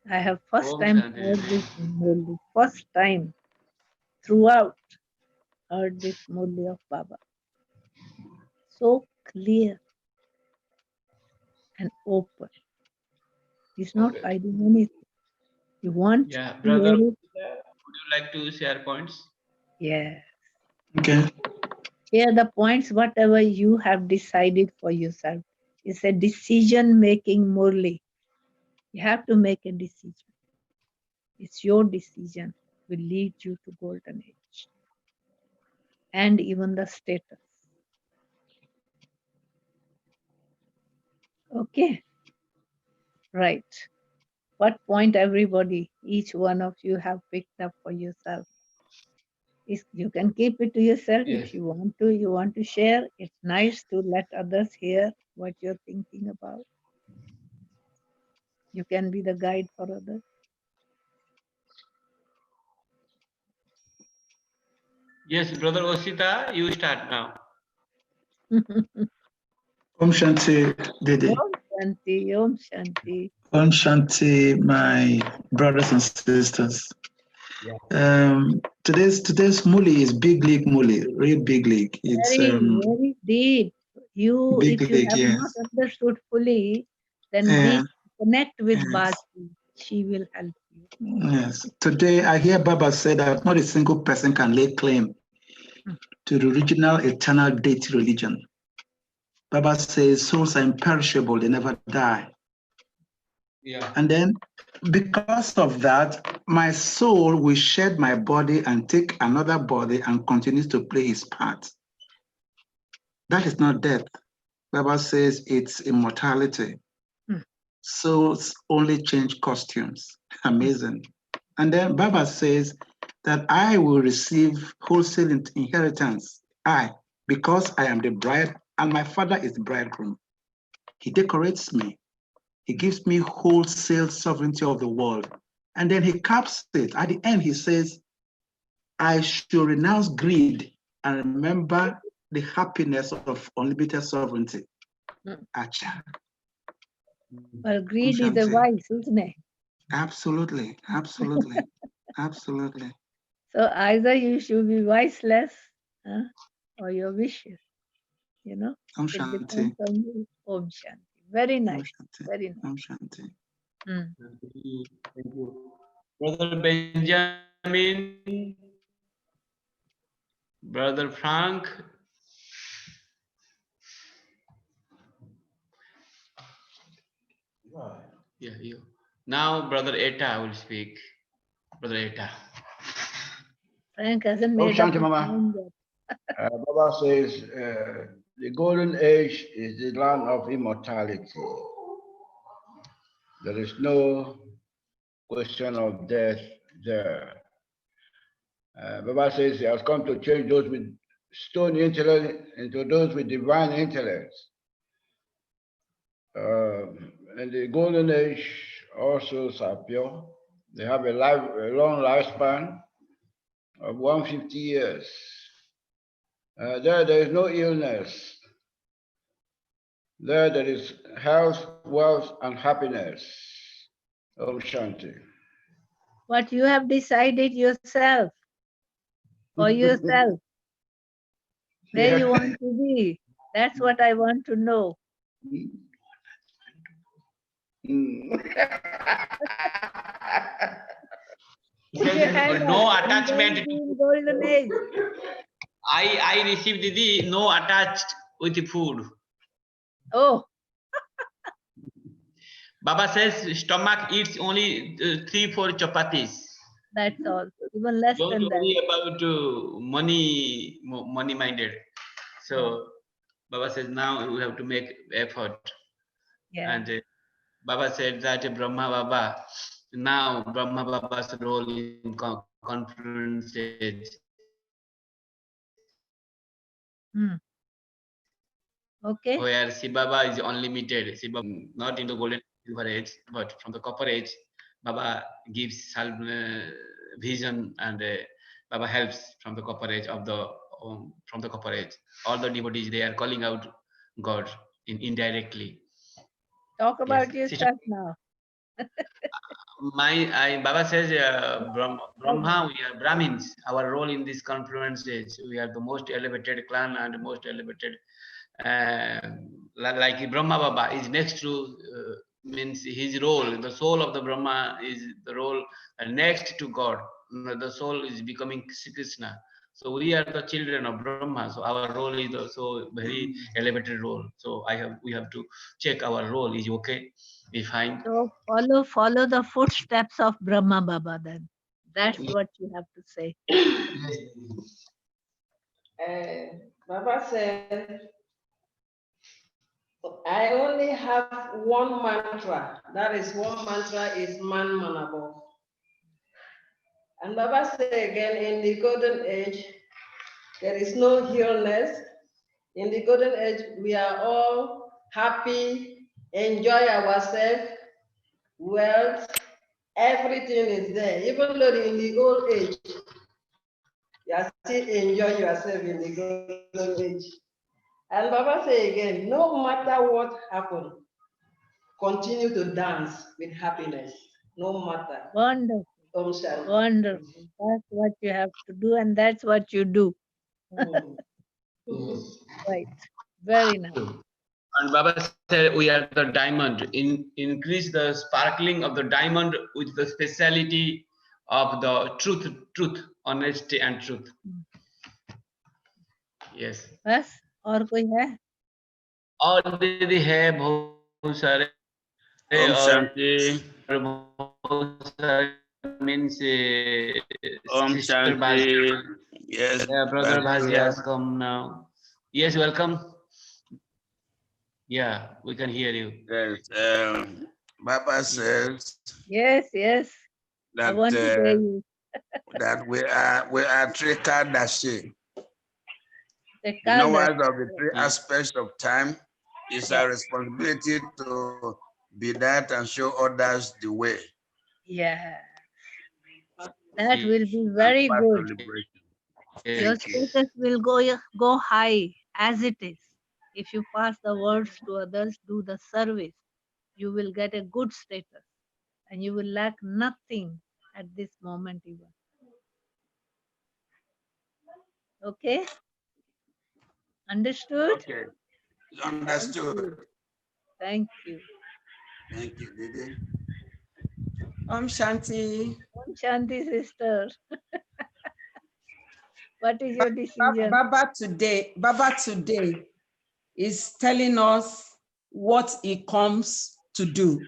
I have first Om time Shanti. heard this Murli. First time throughout heard this Murli of Baba. So clear and open. He's not Okay. hiding anything. You want Yeah, to brother, hear it? would you like to share points? Yes. Okay. Share the points, whatever you have decided for yourself. It's a decision-making Murli. You have to make a decision. It's your decision will lead you to golden age and even the status. Okay, right. What point everybody, each one of you have picked up for yourself? You can keep it to yourself Yes. if you want to share. It's nice to let others hear what you're thinking about. You can be the guide for others. Yes, brother Osita, you start now. Om Shanti, Didi. Om Shanti, Om Shanti. Om Shanti, my brothers and sisters. Today's Muli is big league Muli, real big league. It's Very deep. big If you league, have yes. not understood fully, then Yeah, connect with yes. Bhati. She will help you. Yes. Today I hear Baba say that not a single person can lay claim to the original eternal deity religion. Baba says souls are imperishable, they never die. Yeah. And then because of that, my soul will shed my body and take another body and continues to play his part. That is not death. Baba says it's immortality. Souls only change costumes. Amazing. And then Baba says that I will receive wholesale inheritance. Because I am the bride and my father is the bridegroom. He decorates me. He gives me wholesale sovereignty of the world. And then he caps it. At the end, he says, I should renounce greed and remember the happiness of unlimited sovereignty. Acha. Well, greed is a vice, isn't it? Absolutely, absolutely, absolutely. So either you should be viceless or your wishes, Om It Shanti. depends on you. Om Shanti. Very nice. Very nice. Om Shanti. Thank you. Brother Benjamin, Brother Frank. Yeah, you. Now Brother Eta will speak. Brother Eta. Frank hasn't Om made up Shanti, his Mama. mind yet. Baba says the golden age is the land of immortality. There is no question of death there. Baba says he has come to change those with stony intellect into those with divine intellect. In the golden age, all souls are pure. They have a long lifespan of 150 years. There is no illness. There is health, wealth, and happiness. Om Shanti. What you have decided yourself, for yourself, where you want to be. That's what I want to know. No attachment. Golden age. I received Didi, no attached with the food. Oh. Baba says stomach eats only 3-4 chapatis. That's all. Even less Don't than worry that. about money minded. So Baba says now we have to make effort. Yeah. And Baba said that Brahma Baba, now Brahma Baba's role in conference stage. Okay. Where Shiva Baba is unlimited. Shiva not in the golden silver age, but from the copper age, Baba gives vision, and Baba helps from the copper age of the from the copper age. All the devotees, they are calling out God indirectly. Talk about yourself now. Baba says Brahma, we are Brahmins. Our role in this confluence is we are the most elevated clan and most elevated. Like Brahma Baba is next to means his role. The soul of the Brahma is the role next to God. The soul is becoming Krishna. So we are the children of Brahma. So our role is also very elevated role. So we have to check our role is okay, is fine. So follow the footsteps of Brahma Baba then. That's what you have to say. Baba said, I only have one mantra. That is one mantra is man manabo. And Baba said again, in the golden age, there is no illness. In the golden age, we are all happy, enjoy ourselves, wealth, everything is there. Even though in the old age, you are still enjoying yourself in the golden age. And Baba say again, no matter what happened, continue to dance with happiness, no matter. Wonderful. Wonderful. That's what you have to do, and that's what you do. Right. Very nice. And Baba said we are the diamond. Increase the sparkling of the diamond with the speciality of the truth, honesty and truth. Yes. बस और कोई है? और दीदी है बहुत सारे Om Shanti. Means Om Sister Baz. Shanti. Yes. Brother Bhazi has come now. Yes, welcome. Yeah, we can hear you. Yes. Baba says. Yes, yes. That, I want to hear you. that we are three Kadashi. The knowledge of the three aspects of time is Yeah. our responsibility to be that and show others the way. Yeah. That will be very good. Your Thank you. status will go high as it is. If you pass the words to others, do the service, you will get a good status and you will lack nothing at this moment even. Okay? Understood? Okay. Understood. Thank you. Thank you, Didi. Om Shanti. Om Shanti, sister. What is your decision? Baba today is telling us what he comes to do,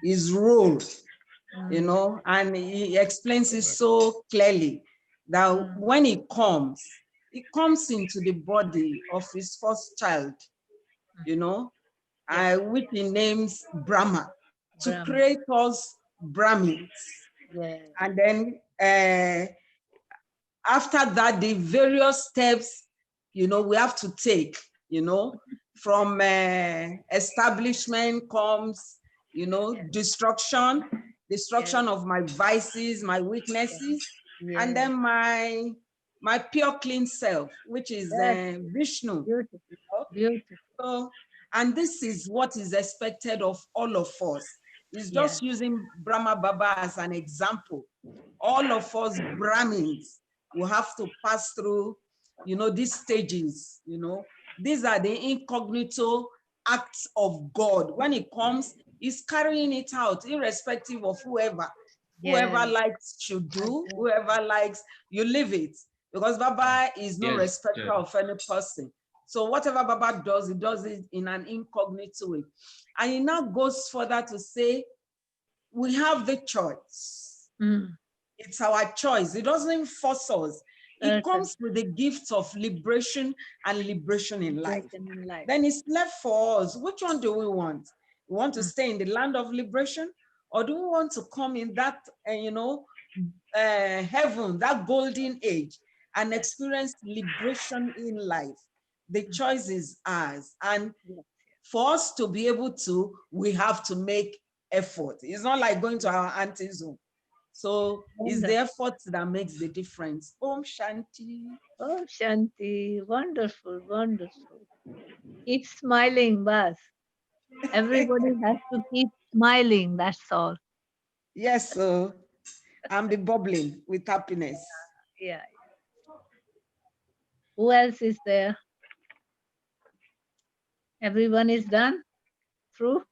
his role, you know, and he explains it so clearly that when he comes into the body of his first child, you know, which he names Brahma, to create us Brahmins. Yeah. And then after that, the various steps, you know, we have to take, you know, from establishment comes, you know, destruction of my vices, my weaknesses, and then my pure clean self, which is Vishnu. Beautiful. Beautiful. So, and this is what is expected of all of us. It's just using Brahma Baba as an example. All of us Brahmins will have to pass through, you know, these stages, you know. These are the incognito acts of God. When it comes, he's carrying it out, irrespective of whoever. Whoever likes should do, whoever likes, you live it. Because Baba is no respecter of any person. So whatever Baba does, he does it in an incognito way. And he now goes further to say, we have the choice. It's our choice. It doesn't force us. It comes with the gift of liberation and liberation in life. Then it's left for us. Which one do we want? We want to stay in the land of liberation, or do we want to come in that, you know, heaven, that golden age, and experience liberation in life? The choice is ours. And for us to be able to, we have to make effort. It's not like going to our auntie's home. So it's the effort that makes the difference. Om Shanti. Om Shanti. Wonderful, wonderful. Keep smiling, Bas. Everybody has to keep smiling, that's all. Yes, so I'm be bubbling with happiness. Yeah. Who else is there? Everyone is done? Through?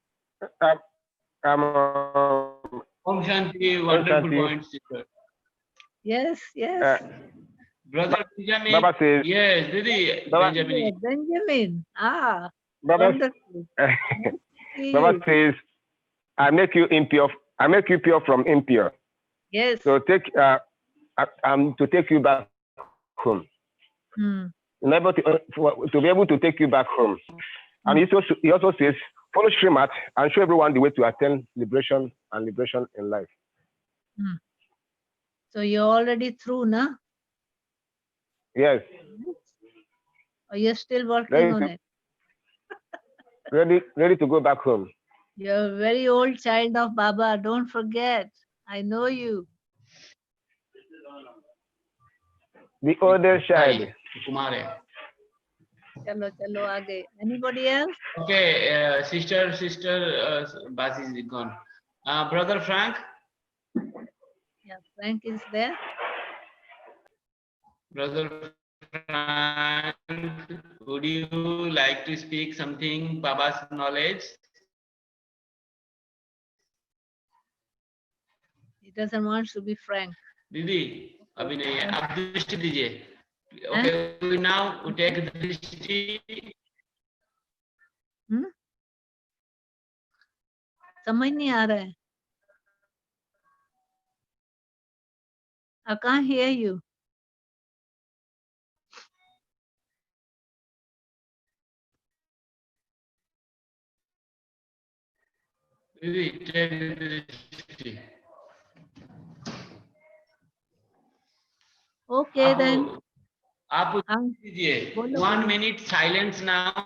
Om Shanti, wonderful point, sister. Yes, yes. Brother Benjamin. Baba says, yes, Didi. Benjamin. Benjamin. Ah, Baba, wonderful. Baba says, I make you impure. I make you pure from impure. Yes. So take to take you back home. In order to be able to take you back home. And he also says, follow Srimat and show everyone the way to attain liberation and liberation in life. So you're already through, na? Yes. Or you're still working on it? Ready to go back home. You're a very old child of Baba. Don't forget. I know you. The oldest child. Kumare. Chalo, chalo, aage. Anybody else? Okay, sister, Basi is gone. Brother Frank. Yeah, Frank is there. Brother Frank, would you like to speak something, Baba's knowledge? He doesn't want to be frank. Didi, अभी नहीं है, आप दृष्टि दीजिए. Okay, we now take दृष्टि. समझ नहीं आ रहा है. I can't hear you. Didi, take दृष्टि. Okay then. आप दीजिए. 1 minute silence now.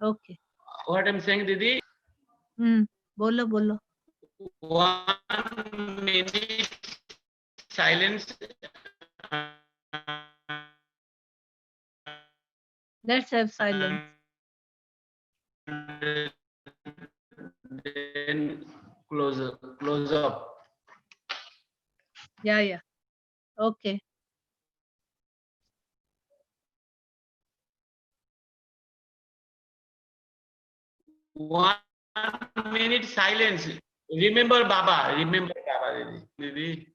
Okay. What I'm saying, Didi? बोलो बोलो. 1 minute silence. Let's have silence. Then close up. Yeah, yeah. Okay. One minute silence. Remember Baba. Remember Baba, Didi.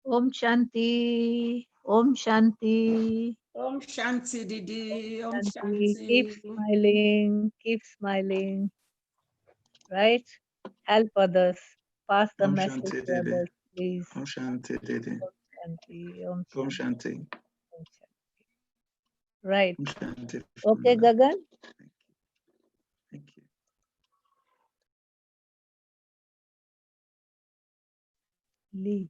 Om Shanti. Om Shanti. Om Shanti, Didi. Om Shanti. Keep Shanti. smiling. Keep smiling. Right? Help others. Pass the Om message Shanti to Didi. others, please. Om Shanti Didi. Om Shanti. Om Om Shanti. Shanti. Om Shanti. Right. Om Shanti. Okay, Gagan. Thank you. Lee.